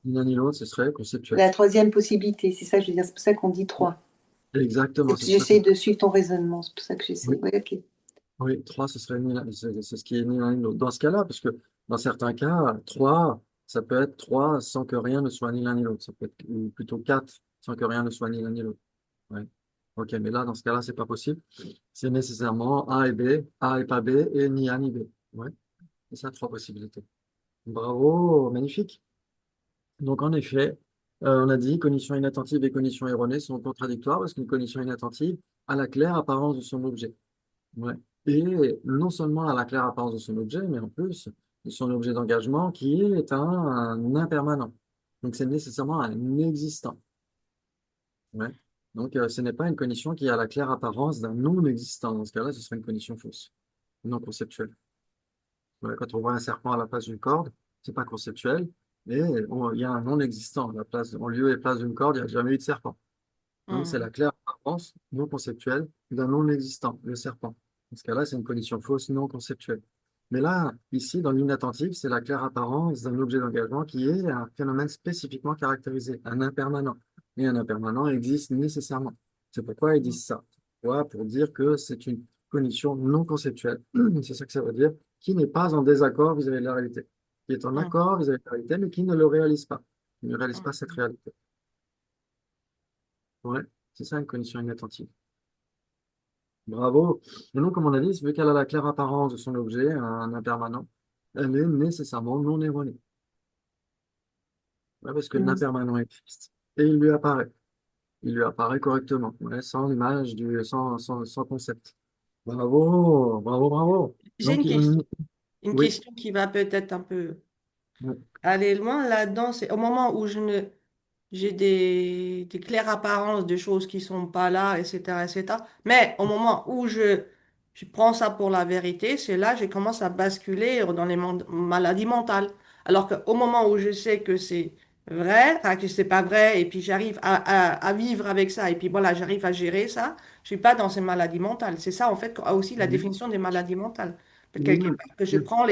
Ni l'un ni l'autre, ce serait conceptuel. La troisième possibilité, c'est ça, je veux dire, c'est pour ça qu'on dit trois. Exactement, c'est pour ça J'essaie qu'on. de suivre ton raisonnement, c'est pour ça que j'essaie. Oui, Oui, ok. oui, trois, ce serait c'est ce qui est ni l'un ni l'autre. Dans ce cas-là, parce que dans certains cas, trois, ça peut être trois sans que rien ne soit ni l'un ni l'autre. Ça peut être ou plutôt quatre sans que rien ne soit ni l'un ni l'autre. Ouais. Ok, mais là, dans ce cas-là, c'est pas possible. C'est nécessairement A et B, A et pas B, et ni A ni B. Ouais, c'est ça, trois possibilités. Bravo, magnifique. Donc, en effet, on a dit conditions inattentives et conditions erronées sont contradictoires parce qu'une condition inattentive a la claire apparence de son objet. Ouais. Et non seulement à la claire apparence de son objet, mais en plus de son objet d'engagement qui est un impermanent. Donc, c'est nécessairement un existant. Ouais. Donc, ce n'est pas une condition qui a la claire apparence d'un non-existant. Dans ce cas-là, ce serait une condition fausse, non conceptuelle. Ouais, quand on voit un serpent à la place d'une corde, c'est pas conceptuel, mais il y a un non-existant. En lieu et place d'une corde, il n'y a jamais eu de serpent. Donc, c'est la Mhm. claire apparence non conceptuelle d'un non-existant, le serpent. Dans ce cas-là, c'est une condition fausse non conceptuelle. Mais là, ici, dans l'inattentif, c'est la claire apparence d'un objet d'engagement qui est un phénomène spécifiquement caractérisé, un impermanent. Et un impermanent existe nécessairement. C'est pourquoi ils disent ça. Pourquoi? Pour dire que c'est une cognition non conceptuelle. C'est ça que ça veut dire, qui n'est pas en désaccord vis-à-vis de la réalité, qui est en Mhm. accord vis-à-vis de la réalité, mais qui ne le réalise pas, qui ne réalise pas cette Mhm. réalité. Ouais, c'est ça une cognition inattentive. Bravo. Et donc, comme on a dit, vu qu'elle a la claire apparence de son objet, un impermanent, elle est nécessairement non erronée. Ouais, parce que Mhm. l'impermanent existe. Et il lui apparaît. Il lui apparaît correctement, ouais, sans image, sans concept. Bravo, bravo, bravo. J'ai Donc, une oui. question qui va peut-être un peu Oui. aller loin là-dedans. C'est au moment où je ne, j'ai des claires apparences de choses qui sont pas là, etc., etc. Mais au moment où je prends ça pour la vérité, c'est là que je commence à basculer dans les maladies mentales. Alors qu'au moment où je sais que c'est vrai, enfin, que c'est pas vrai, et puis j'arrive à vivre avec ça, et puis voilà, j'arrive à gérer ça, je suis pas dans ces maladies mentales. C'est ça, en fait, aussi la Oui, définition des maladies mentales. Quelque oui, part, que je prends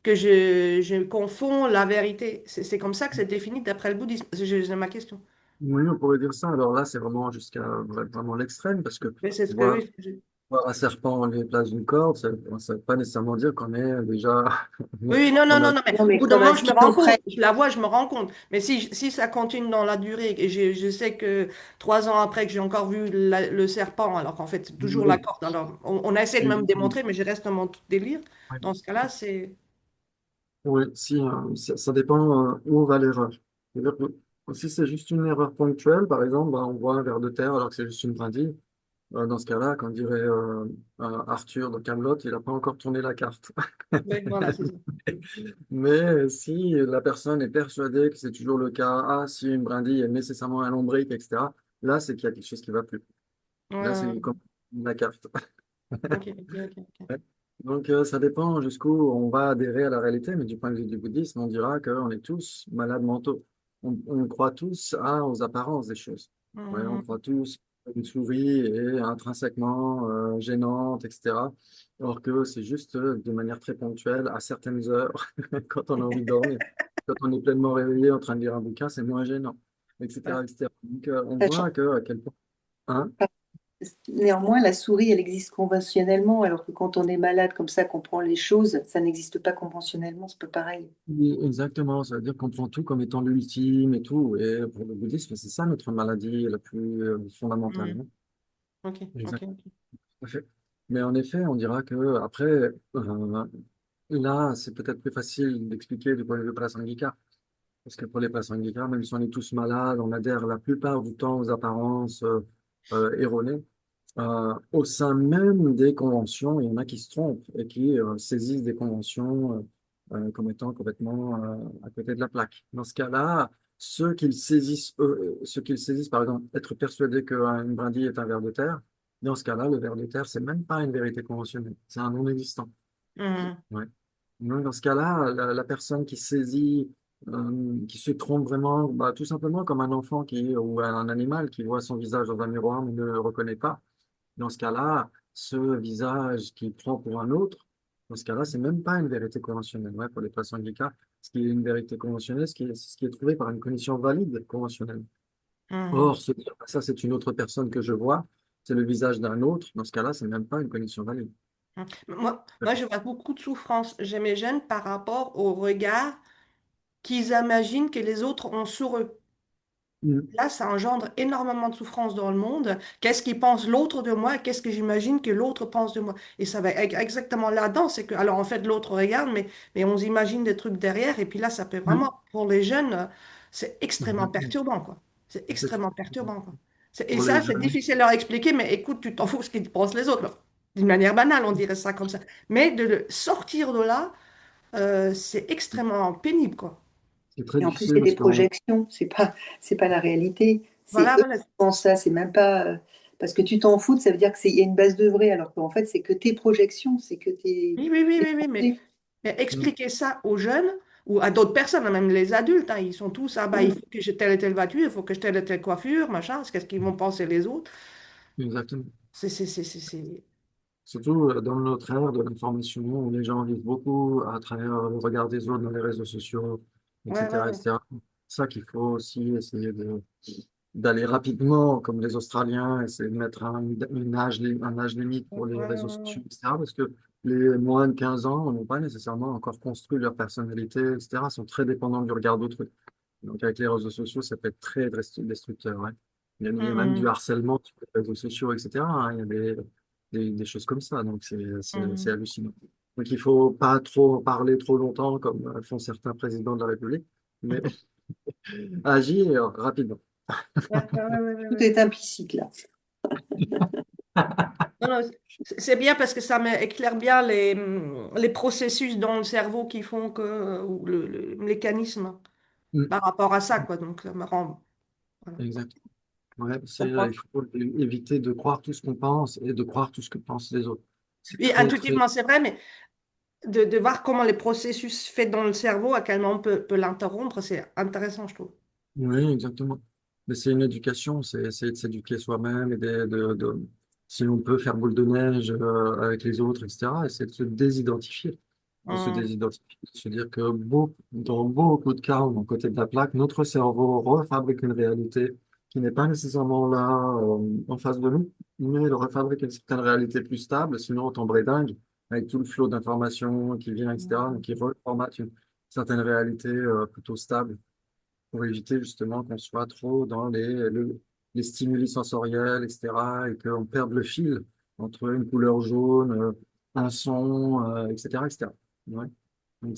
que je confonds la vérité. C'est comme ça que c'est défini d'après le bouddhisme. C'est ma question. oui, on pourrait dire ça. Alors là, c'est vraiment jusqu'à vraiment l'extrême, parce que Mais c'est ce que voir, oui. voir un serpent en lieu place d'une corde, ça ne veut pas nécessairement dire qu'on est déjà. Oui, non, non, On a, non, non, mais Non, au mais bout d'un comme un moment, je me rends schizophrène. compte, je la vois, je me rends compte. Mais si ça continue dans la durée, et je sais que 3 ans après que j'ai encore vu le serpent, alors qu'en fait, c'est toujours la oui, corde. Alors, on essaie de me démontrer, mais je reste dans mon délire. Dans ce cas-là, c'est... oui, si, ça dépend où va l'erreur. C'est-à-dire que si c'est juste une erreur ponctuelle, par exemple, bah, on voit un ver de terre alors que c'est juste une brindille. Dans ce cas-là, comme dirait Arthur dans Kaamelott, il n'a pas encore tourné la carte. Oui, voilà, c'est ça. Mais si la personne est persuadée que c'est toujours le cas, ah, si une brindille est nécessairement un lombric, etc., là, c'est qu'il y a quelque chose qui ne va plus. Ouais, Là, ouais, c'est comme la carte. ok, ok, ok, ok. Ouais. Donc, ça dépend jusqu'où on va adhérer à la réalité, mais du point de vue du bouddhisme, on dira qu'on est tous malades mentaux. On croit tous aux apparences des choses. Ouais, on Mhm. croit tous qu'une souris est intrinsèquement gênante, etc. Alors que c'est juste de manière très ponctuelle, à certaines heures, quand on a envie de dormir. Quand on est pleinement réveillé en train de lire un bouquin, c'est moins gênant, Ouais. etc., etc. Donc, on Sachant voit que, à quel point. Hein. que, néanmoins, la souris, elle existe conventionnellement, alors que quand on est malade comme ça, qu'on prend les choses, ça n'existe pas conventionnellement, c'est pas pareil. Oui, exactement, ça veut dire qu'on prend tout comme étant l'ultime et tout. Et pour le bouddhisme, c'est ça notre maladie la plus fondamentale, Mhm. hein. Ok, ok, Exact, ok. tout à fait. Mais en effet, on dira que après, là, c'est peut-être plus facile d'expliquer du point de vue prasangika. Parce que pour les prasangika, même si on est tous malades, on adhère la plupart du temps aux apparences erronées. Au sein même des conventions, il y en a qui se trompent et qui saisissent des conventions comme étant complètement à côté de la plaque. Dans ce cas-là, ceux qu'ils saisissent, par exemple, être persuadés qu'une brindille est un ver de terre, dans ce cas-là, le ver de terre, c'est même pas une vérité conventionnelle, c'est un non existant. Mhm. Ouais. Donc, dans ce cas-là, la personne qui saisit, qui se trompe vraiment, bah, tout simplement comme un enfant ou un animal qui voit son visage dans un miroir mais ne le reconnaît pas. Dans ce cas-là, ce visage qu'il prend pour un autre, dans ce cas-là, c'est même pas une vérité conventionnelle. Ouais, pour les patients handicap, ce qui est une vérité conventionnelle, c'est ce qui est trouvé par une cognition valide conventionnelle. Mhm. Or, se dire, bah, ça, c'est une autre personne que je vois, c'est le visage d'un autre, dans ce cas-là, c'est même pas une cognition valide. Moi, je vois beaucoup de souffrance chez mes jeunes par rapport au regard qu'ils imaginent que les autres ont sur eux. Mm. Là, ça engendre énormément de souffrance dans le monde. Qu'est-ce qu'il pense l'autre de moi? Qu'est-ce que j'imagine que l'autre pense de moi? Et ça va exactement là-dedans. C'est que, alors en fait, l'autre regarde, mais on s'imagine des trucs derrière. Et puis là, ça peut Mm. vraiment, pour les jeunes, c'est extrêmement Exactement. perturbant, quoi. C'est C'est tout. extrêmement perturbant, quoi. Et Pour les ça, c'est jeunes. difficile à leur expliquer, mais écoute, tu t'en fous ce qu'ils pensent les autres. D'une manière banale, on dirait ça comme ça. Mais de sortir de là, c'est extrêmement pénible, quoi. C'est très Et en plus, difficile c'est parce des qu'on. projections, c'est pas la réalité. C'est Voilà, eux voilà. qui pensent ça, c'est même pas. Parce que tu t'en fous, ça veut dire qu'il y a une base de vrai, alors qu'en fait, c'est que tes projections, c'est que Oui, oui, oui, tes oui, oui, pensées. mais Mm. expliquer ça aux jeunes ou à d'autres personnes, hein, même les adultes, hein, ils sont tous, ah bah, il Oui. faut que j'ai telle et telle voiture, il faut que j'ai telle et telle coiffure, machin, qu'est-ce qu'ils vont penser les autres? Exactement. C'est Surtout dans notre ère de l'information, où les gens vivent beaucoup à travers le regard des autres dans les réseaux sociaux, Ouais, ouais, etc., ouais. etc. C'est ça qu'il faut aussi essayer d'aller rapidement, comme les Australiens, essayer de mettre un âge limite Ouais, pour les ouais, réseaux ouais. sociaux, etc. Parce que les moins de 15 ans n'ont pas nécessairement encore construit leur personnalité, etc., sont très dépendants du regard d'autrui. Donc avec les réseaux sociaux, ça peut être très destructeur. Ouais. Il y a même du Mhm, harcèlement sur les réseaux sociaux, etc., hein. Il y a des choses comme ça. Donc c'est mhm. hallucinant. Donc il faut pas trop en parler trop longtemps, comme font certains présidents de la République, mais agir rapidement. Ouais, ouais, ouais, ouais, Tout ouais. est implicite là. Non, non, c'est bien parce que ça éclaire bien les processus dans le cerveau qui font que, ou le mécanisme Mm, par rapport à ça, quoi. Donc, ça me rend, voilà, exact. Ouais, je comprends. il faut éviter de croire tout ce qu'on pense et de croire tout ce que pensent les autres. C'est Oui, très, très. intuitivement, c'est vrai, mais de voir comment les processus faits dans le cerveau, à quel moment on peut l'interrompre, c'est intéressant, je trouve. Oui, exactement. Mais c'est une éducation, c'est essayer de s'éduquer soi-même et si on peut faire boule de neige avec les autres, etc., essayer de se désidentifier. De se Hum, désidentifier, de se dire que dans beaucoup de cas, on est à côté de la plaque, notre cerveau refabrique une réalité qui n'est pas nécessairement là en face de nous, mais il refabrique une certaine réalité plus stable, sinon on tomberait dingue avec tout le flot d'informations qui vient, etc., donc hum, il reformate une certaine réalité plutôt stable pour éviter justement qu'on soit trop dans les stimuli sensoriels, etc., et qu'on perde le fil entre une couleur jaune, un son, etc., etc. Ouais. Donc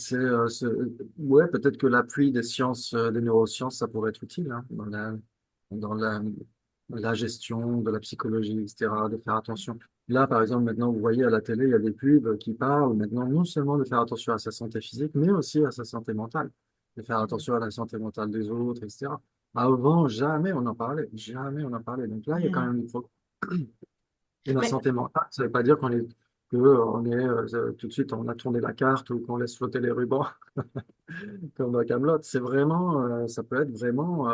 ouais, peut-être que l'appui des sciences, des neurosciences, ça pourrait être utile hein, dans la gestion de la psychologie, etc., de faire attention. Là, par exemple, maintenant, vous voyez à la télé, il y a des pubs qui parlent maintenant non seulement de faire attention à sa santé physique, mais aussi à sa santé mentale de faire attention à la santé mentale des autres, etc. Avant, jamais on en parlait, jamais on en parlait. Donc là, il y a quand hum. même du progrès. Et la Mais, santé mentale, ça ne veut pas dire on est tout de suite, on a tourné la carte ou qu'on laisse flotter les rubans comme dans Camelot. C'est vraiment, ça peut être vraiment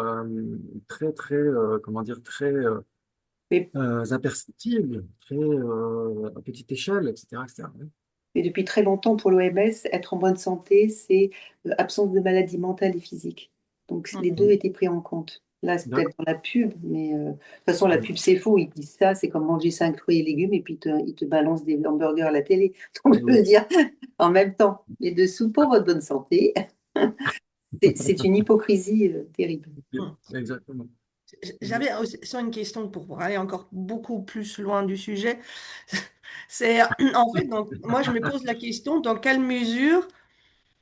très, très, comment dire, très Mais, imperceptible, très à petite échelle, etc., etc. mais depuis très longtemps, pour l'OMS, être en bonne santé, c'est absence de maladies mentales et physiques. Donc les deux hum, étaient pris en compte. Là, c'est peut-être D'accord. dans la pub, mais de toute façon, la pub, c'est faux. Ils disent ça, c'est comme manger 5 fruits et légumes, et puis ils te balancent des hamburgers à la télé. Donc, je veux Oui. dire, en même temps, les dessous pour votre bonne santé, c'est une hypocrisie terrible. hum. Exactement. J'avais aussi une question pour aller encore beaucoup plus loin du sujet. C'est en fait, donc, moi je me pose la question, dans quelle mesure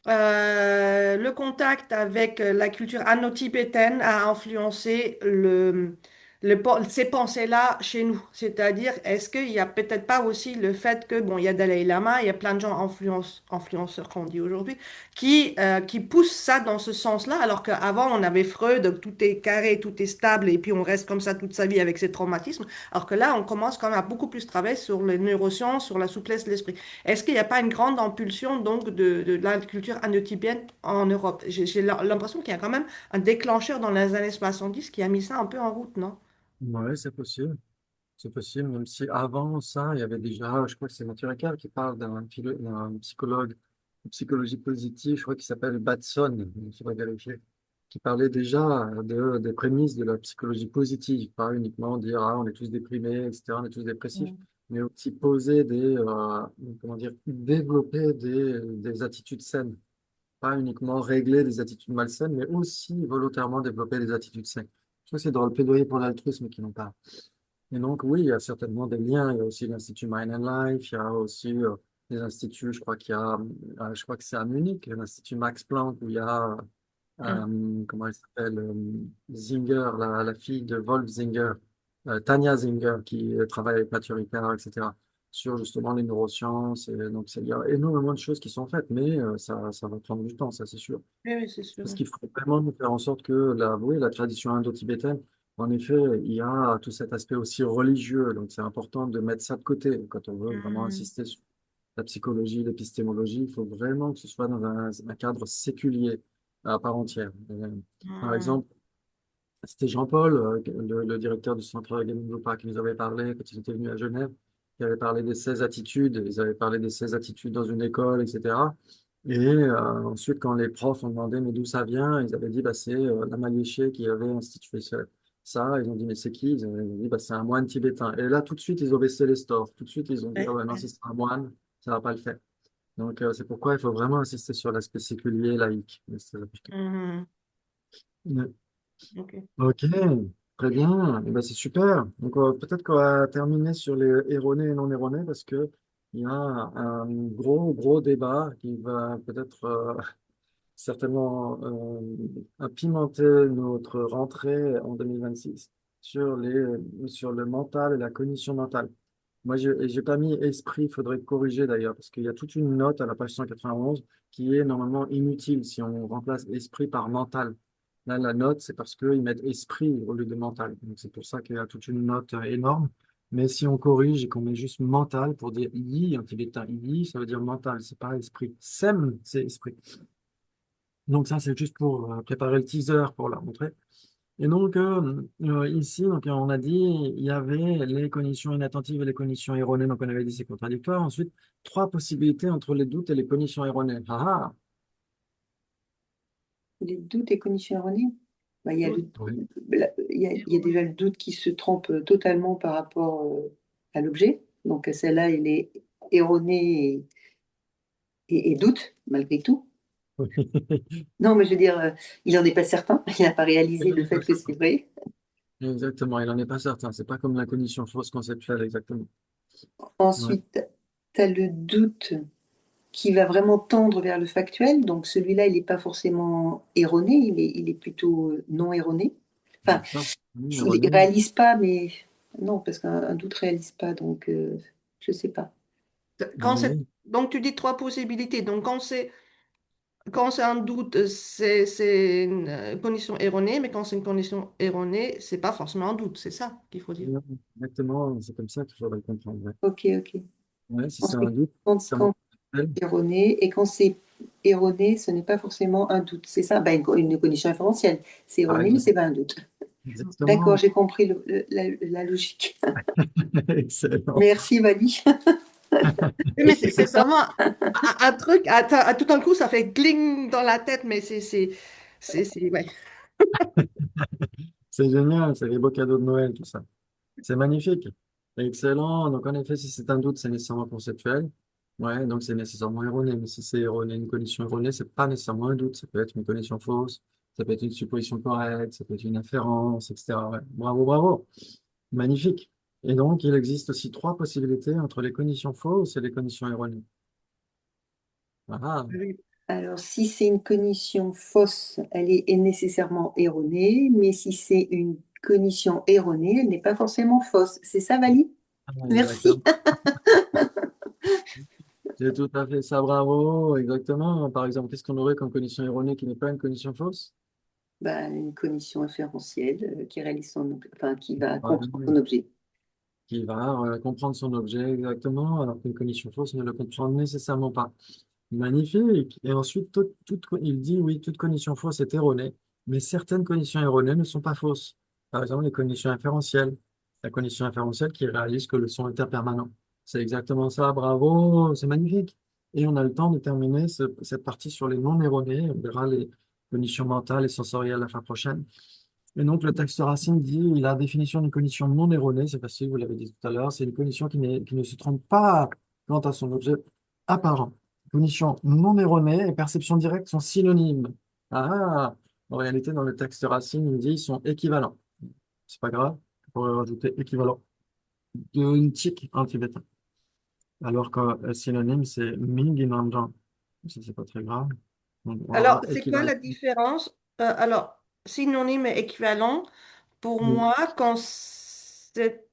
le contact avec la culture anno-tibétaine a influencé ces pensées-là chez nous. C'est-à-dire, est-ce qu'il n'y a peut-être pas aussi le fait que, bon, il y a Dalai Lama, il y a plein de gens influenceurs qu'on dit aujourd'hui, qui poussent ça dans ce sens-là, alors qu'avant, on avait Freud, donc tout est carré, tout est stable, et puis on reste comme ça toute sa vie avec ses traumatismes, alors que là, on commence quand même à beaucoup plus travailler sur les neurosciences, sur la souplesse de l'esprit. Est-ce qu'il n'y a pas une grande impulsion donc de la culture hanotibienne en Europe? J'ai l'impression qu'il y a quand même un déclencheur dans les années 70 qui a mis ça un peu en route, non? Ouais, c'est possible. C'est possible, même si avant ça, il y avait déjà, je crois que c'est Mathieu Ricard qui parle d'un psychologue de psychologie positive, je crois qu'il s'appelle Batson, il faudrait vérifier, qui parlait déjà des prémices de la psychologie positive, pas uniquement dire, ah, on est tous déprimés, etc., on est tous dépressifs, Mm. mais aussi poser comment dire, développer des attitudes saines, pas uniquement régler des attitudes malsaines, mais aussi volontairement développer des attitudes saines. Je crois que c'est dans le plaidoyer pour l'altruisme qui en parle. Et donc, oui, il y a certainement des liens. Il y a aussi l'Institut Mind and Life, il y a aussi des instituts, je crois que c'est à Munich, l'Institut Max Planck, où il y a, Mm. comment elle s'appelle, Zinger, la fille de Wolf Zinger, Tania Zinger, qui travaille avec Mathieu Ricard, etc., sur justement les neurosciences. Et donc, il y a énormément de choses qui sont faites, mais ça va prendre du temps, ça, c'est sûr. Oui, oui, c'est sûr. Parce qu'il faut vraiment faire en sorte que oui, la tradition indo-tibétaine, en effet, il y a tout cet aspect aussi religieux. Donc, c'est important de mettre ça de côté quand on veut vraiment Mm. insister sur la psychologie, l'épistémologie. Il faut vraiment que ce soit dans un cadre séculier à part entière. Par Mm. exemple, c'était Jean-Paul, le directeur du centre Gaming Park, qui nous avait parlé quand il était venu à Genève. qui avait parlé des 16 attitudes. Ils avaient parlé des 16 attitudes dans une école, etc. Et ensuite, quand les profs ont demandé mais d'où ça vient, ils avaient dit bah, c'est Lama Yeshe qui avait institué ça. Ils ont dit mais c'est qui? Ils ont dit bah, c'est un moine tibétain. Et là, tout de suite, ils ont baissé les stores. Tout de suite, ils ont dit ah Ouais, ouais, non, ouais. si c'est un moine, ça va pas le faire. Donc, c'est pourquoi il faut vraiment insister sur l'aspect séculier, laïque. Mhm. Ouais. Ok. Ok, très bien. Eh ben, c'est super. Donc, peut-être qu'on va terminer sur les erronés et non erronés parce que il y a un gros, gros débat qui va peut-être certainement pimenter notre rentrée en 2026 sur le mental et la cognition mentale. Moi, j'ai pas mis esprit, il faudrait corriger d'ailleurs, parce qu'il y a toute une note à la page 191 qui est normalement inutile si on remplace esprit par mental. Là, la note, c'est parce qu'ils mettent esprit au lieu de mental. Donc, c'est pour ça qu'il y a toute une note énorme. Mais si on corrige et qu'on met juste mental pour dire yi, en tibétain, yi, ça veut dire mental, c'est pas esprit. Sem, c'est esprit. Donc, ça, c'est juste pour préparer le teaser pour la montrer. Et donc, ici, donc, on a dit il y avait les cognitions inattentives et les cognitions erronées. Donc, on avait dit c'est contradictoire. Ensuite, trois possibilités entre les doutes et les cognitions erronées. Ah, Les doutes et conditions erronées. Bah, il y a Oui. oui. il y a déjà le doute qui se trompe totalement par rapport à l'objet. Donc celle-là, elle est erronée et doute, malgré tout. Non, mais je veux dire, il n'en est pas certain. Il n'a pas réalisé Il le n'en est pas fait que c'est certain. vrai. Exactement, il n'en est pas certain. C'est pas comme la cognition fausse conceptuelle, exactement. Ouais. Ensuite, tu as le doute qui va vraiment tendre vers le factuel. Donc celui-là, il n'est pas forcément erroné, il est plutôt non erroné. Enfin, D'accord. Oui, il ne erroné. réalise pas, mais non, parce qu'un doute ne réalise pas, donc je ne sais pas. Oui. Donc, tu dis trois possibilités. Donc, quand c'est un doute, c'est une condition erronée, mais quand c'est une condition erronée, c'est pas forcément un doute. C'est ça qu'il faut dire. Exactement, c'est comme ça qu'il faudrait le comprendre. Ouais. Ok, ok. Ouais, si c'est un Ensuite, doute, quand, c'est un quand conceptuel. c'est erroné, et quand c'est erroné, ce n'est pas forcément un doute. C'est ça, bah, une condition inférentielle. C'est Par erroné, mais exemple. c'est pas un doute. D'accord, Exactement. j'ai compris la logique. Excellent. Merci, Vali. Oui, mais c'est vraiment un truc, tout d'un coup, ça fait cling dans la tête, mais ouais. C'est génial, c'est les beaux cadeaux de Noël, tout ça. C'est magnifique. Excellent. Donc, en effet, si c'est un doute, c'est nécessairement conceptuel. Ouais, donc c'est nécessairement erroné. Mais si c'est erroné, une condition erronée, c'est pas nécessairement un doute. Ça peut être une condition fausse, ça peut être une supposition correcte, ça peut être une inférence, etc. Ouais. Bravo, bravo. Magnifique. Et donc, il existe aussi trois possibilités entre les conditions fausses et les conditions erronées. Ah, Alors, si c'est une cognition fausse, elle est nécessairement erronée, mais si c'est une cognition erronée, elle n'est pas forcément fausse. C'est ça, Vali? Merci. exactement. C'est tout à fait ça, bravo. Exactement. Par exemple, qu'est-ce qu'on aurait comme condition erronée qui n'est pas une condition fausse? Ben, une cognition inférentielle qui réalise enfin, qui va Ouais, comprendre son objet. qui va comprendre son objet exactement, alors qu'une cognition fausse ne le comprend nécessairement pas. Magnifique. Et ensuite, il dit, oui, toute cognition fausse est erronée, mais certaines cognitions erronées ne sont pas fausses. Par exemple, les cognitions inférentielles. La cognition inférentielle qui réalise que le son est impermanent. C'est exactement ça, bravo, c'est magnifique. Et on a le temps de terminer cette partie sur les non erronés. On verra les cognitions mentales et sensorielles la fin prochaine. Et donc, le texte Racine dit, la définition d'une cognition non erronée, c'est facile, vous l'avez dit tout à l'heure, c'est une cognition qui ne se trompe pas quant à son objet apparent. Cognition non erronée et perception directe sont synonymes. Ah, en réalité, dans le texte Racine, il dit ils sont équivalents. C'est pas grave, on pourrait rajouter équivalent d'une tic en tibétain. Alors que synonyme, c'est Ming Nanjang. Ça, c'est pas très grave. Donc, on Alors, aura c'est quoi équivalent. la différence? Alors, synonyme et équivalent, pour moi, quand c'est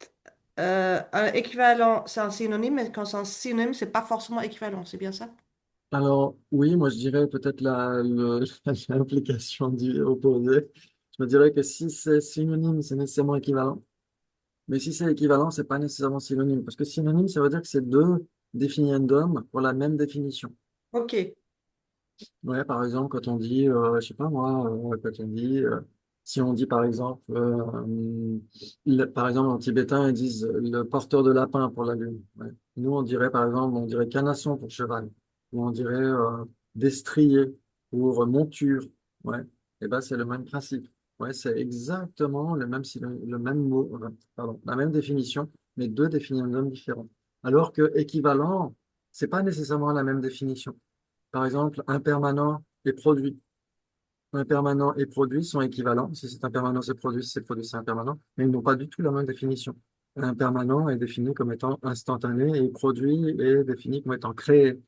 un équivalent, c'est un synonyme, mais quand c'est un synonyme, c'est pas forcément équivalent, c'est bien ça? Alors, oui, moi je dirais peut-être l'implication opposée. Je me dirais que si c'est synonyme, c'est nécessairement équivalent. Mais si c'est équivalent, c'est pas nécessairement synonyme. Parce que synonyme, ça veut dire que c'est deux définiendums pour la même définition. Ok. Ouais, par exemple, quand on dit, je sais pas moi, quand on dit Si on dit par exemple, par exemple en tibétain, ils disent le porteur de lapin pour la lune. Ouais. Nous, on dirait par exemple, on dirait canasson pour cheval, ou on dirait destrier pour monture. Ouais. Et ben, c'est le même principe. Ouais, c'est exactement le même mot, pardon, la même définition, mais deux définitions différentes. Alors que équivalent, c'est pas nécessairement la même définition. Par exemple, impermanent et produit. Impermanent et produit sont équivalents. Si c'est impermanent, c'est produit. Si c'est produit, c'est impermanent. Mais ils n'ont pas du tout la même définition. Impermanent est défini comme étant instantané et produit est défini comme étant créé. Donc,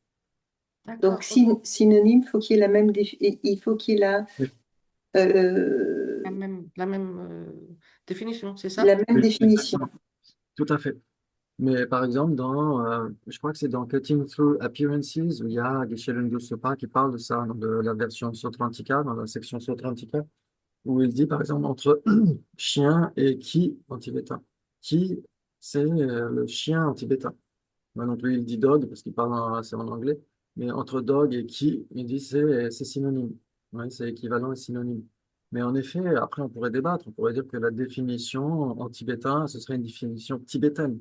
D'accord. Ok. synonyme, faut qu'il y ait la même il faut qu'il y ait Oui, La même définition, c'est la ça? même oui, définition. exactement. Tout à fait. Mais par exemple, je crois que c'est dans Cutting Through Appearances, où il y a Geshe-Lundu Sopa qui parle de ça, dans la version Sautrantika, dans la section Sautrantika, où il dit, par exemple, entre chien et qui en tibétain. Qui, c'est le chien en tibétain. Moi non plus, il dit dog, parce qu'il parle c'est en anglais. Mais entre dog et qui, il dit c'est synonyme. Ouais, c'est équivalent et synonyme. Mais en effet, après, on pourrait débattre. On pourrait dire que la définition en tibétain, ce serait une définition tibétaine.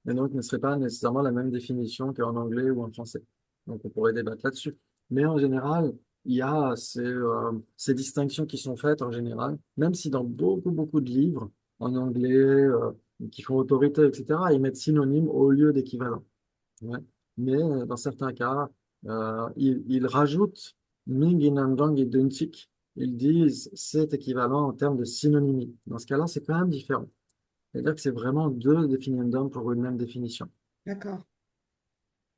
Et donc, ne serait pas nécessairement la même définition qu'en anglais ou en français. Donc, on pourrait débattre là-dessus. Mais en général, il y a ces distinctions qui sont faites en général, même si dans beaucoup, beaucoup de livres en anglais qui font autorité, etc., ils mettent synonyme au lieu d'équivalent. Ouais. Mais dans certains cas, ils rajoutent Ming, Inandong et Duntik. Ils disent c'est équivalent en termes de synonymie. Dans ce cas-là, c'est quand même différent. C'est-à-dire que c'est vraiment deux définitions pour une même définition. D'accord.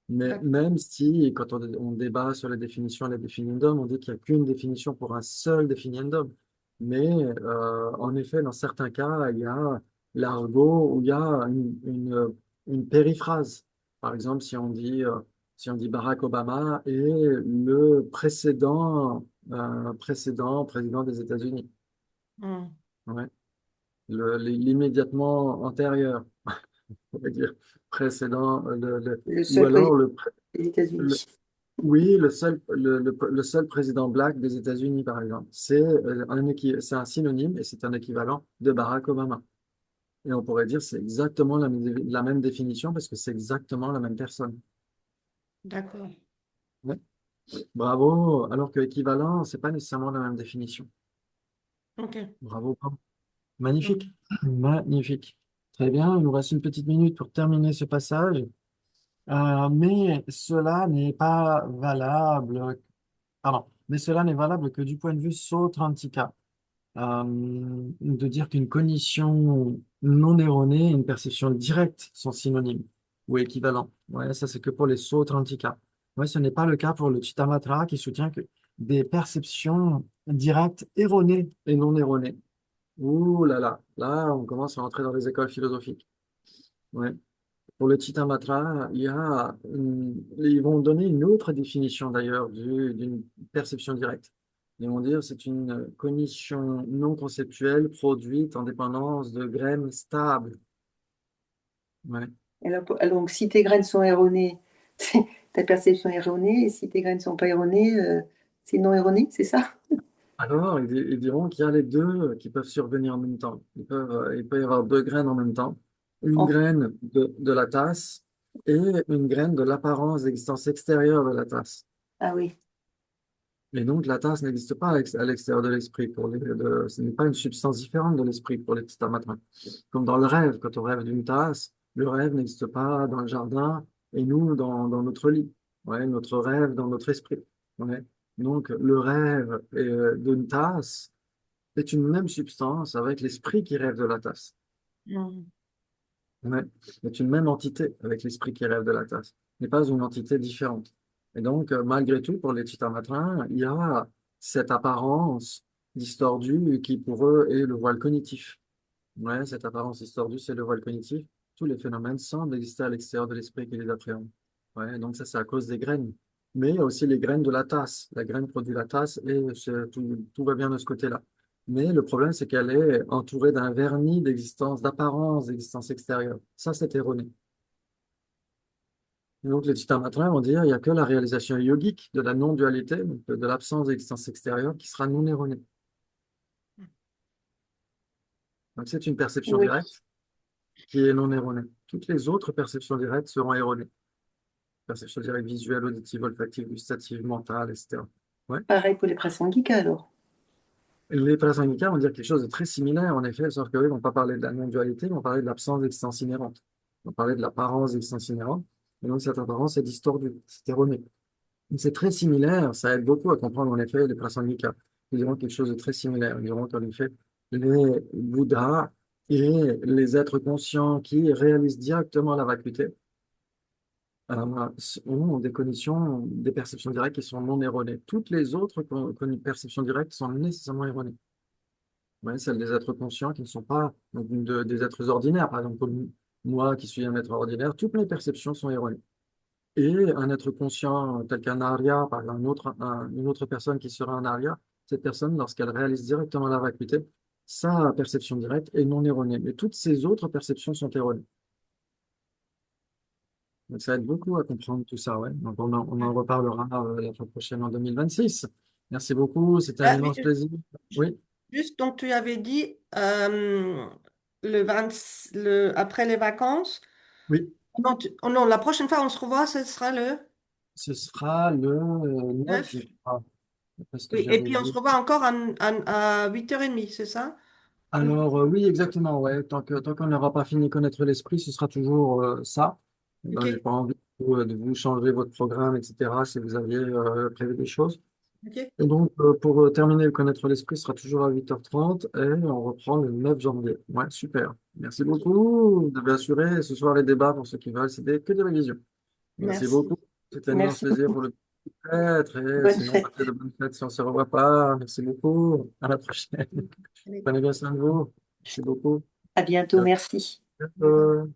Mais D'accord. même si, quand on débat sur les définitions et les définiendums, on dit qu'il n'y a qu'une définition pour un seul définiendum. Mais en effet, dans certains cas, il y a l'argot où il y a une périphrase. Par exemple, si on dit Barack Obama et le précédent président des États-Unis. Hmm. Ouais. L'immédiatement antérieur, on va dire précédent, Le ou seul alors président des le- États-Unis. oui, le seul président black des États-Unis, par exemple. C'est un synonyme et c'est un équivalent de Barack Obama. Et on pourrait dire c'est exactement la même définition parce que c'est exactement la même personne. D'accord. Ouais. Bravo, alors que équivalent, c'est pas nécessairement la même définition. Ok. Bravo, bravo. Magnifique, Hmm. magnifique. Très bien, il nous reste une petite minute pour terminer ce passage. Mais cela n'est pas valable. Pardon, mais cela n'est valable que du point de vue Sautrantika. De dire qu'une cognition non erronée et une perception directe sont synonymes ou équivalents. Ouais, ça c'est que pour les Sautrantika. Ouais, ce n'est pas le cas pour le Chittamatra qui soutient que des perceptions directes erronées et non erronées. Ouh là, on commence à entrer dans les écoles philosophiques. Ouais. Pour le Chittamatra, ils vont donner une autre définition d'ailleurs d'une perception directe. Ils vont dire c'est une cognition non conceptuelle produite en dépendance de graines stables. Ouais. Donc, si tes graines sont erronées, ta perception est erronée, et si tes graines ne sont pas erronées, c'est non erroné, c'est ça? Alors, ils diront qu'il y a les deux qui peuvent survenir en même temps. Il peut y avoir deux graines en même temps. Une En- graine de la tasse et une graine de l'apparence d'existence extérieure de la tasse. Ah oui. Et donc, la tasse n'existe pas à l'extérieur de l'esprit. Ce n'est pas une substance différente de l'esprit pour les petits amateurs. Comme dans le rêve, quand on rêve d'une tasse, le rêve n'existe pas dans le jardin et nous dans notre lit. Ouais, notre rêve dans notre esprit. Ouais. Donc, le rêve d'une tasse est une même substance avec l'esprit qui rêve de la tasse. Hmm. Ouais. C'est une même entité avec l'esprit qui rêve de la tasse, n'est pas une entité différente. Et donc, malgré tout, pour les Chitamatrins, il y a cette apparence distordue qui, pour eux, est le voile cognitif. Ouais, cette apparence distordue, c'est le voile cognitif. Tous les phénomènes semblent exister à l'extérieur de l'esprit qui les appréhende. Ouais, donc ça, c'est à cause des graines. Mais il y a aussi les graines de la tasse. La graine produit la tasse et tout va bien de ce côté-là. Mais le problème, c'est qu'elle est entourée d'un vernis d'existence, d'apparence d'existence extérieure. Ça, c'est erroné. Et donc, les Chittamatra vont dire il n'y a que la réalisation yogique de la non-dualité, donc de l'absence d'existence extérieure, qui sera non erronée. Donc, c'est une perception Oui, directe qui est non erronée. Toutes les autres perceptions directes seront erronées. Perception directe visuelle, auditive, olfactive, gustative, mentale, etc. Ouais. pareil pour les prasangika alors. Les prasangika vont dire quelque chose de très similaire, en effet, sauf qu'eux ne vont pas parler de la non-dualité, ils vont parler de l'absence d'existence inhérente. Ils vont parler de l'apparence d'existence inhérente. Et donc, cette apparence est distordue, c'est erroné. Donc, c'est très similaire, ça aide beaucoup à comprendre, en effet, les prasangika. Ils diront quelque chose de très similaire. Ils diront qu'en effet, les Bouddhas et les êtres conscients qui réalisent directement la vacuité ont des conditions, des perceptions directes qui sont non erronées. Toutes les autres perceptions directes sont nécessairement erronées. Ouais, celles des êtres conscients qui ne sont pas donc, des êtres ordinaires. Par exemple, comme moi qui suis un être ordinaire, toutes mes perceptions sont erronées. Et un être conscient tel qu'un Arya, par exemple, une autre personne qui sera un Arya, cette personne, lorsqu'elle réalise directement la vacuité, sa perception directe est non erronée. Mais toutes ces autres perceptions sont erronées. Donc ça aide beaucoup à comprendre tout ça, ouais. Donc on en reparlera la fois prochaine en 2026. Merci beaucoup, c'était un Oui, immense plaisir. Oui, juste, donc tu avais dit le 20 après les vacances. oui, Non, oh non, la prochaine fois on se revoit, ce sera le ce sera le 9, je 9. crois, parce que Oui, et j'avais puis on vu. se revoit encore à 8h30, c'est ça? Ou- Alors, oui, exactement, ouais. Tant qu'on n'aura pas fini de connaître l'esprit, ce sera toujours ça. Ok, Ben, j'ai pas envie de vous changer votre programme, etc., si vous aviez prévu des choses. ok. Et donc, pour terminer de connaître l'esprit, ce sera toujours à 8h30 et on reprend le 9 janvier. Ouais, super. Merci Ok. beaucoup. Vous avez assuré ce soir les débats pour ceux qui veulent. C'était que des révisions. Merci beaucoup. Merci. C'était un immense Merci plaisir beaucoup. pour le être et Bonne sinon, fête. passez de bonnes fêtes si on ne se revoit pas. Merci beaucoup. À la prochaine. Allez. Prenez bien soin de vous. Merci beaucoup. À bientôt. Ciao. Merci. Ciao.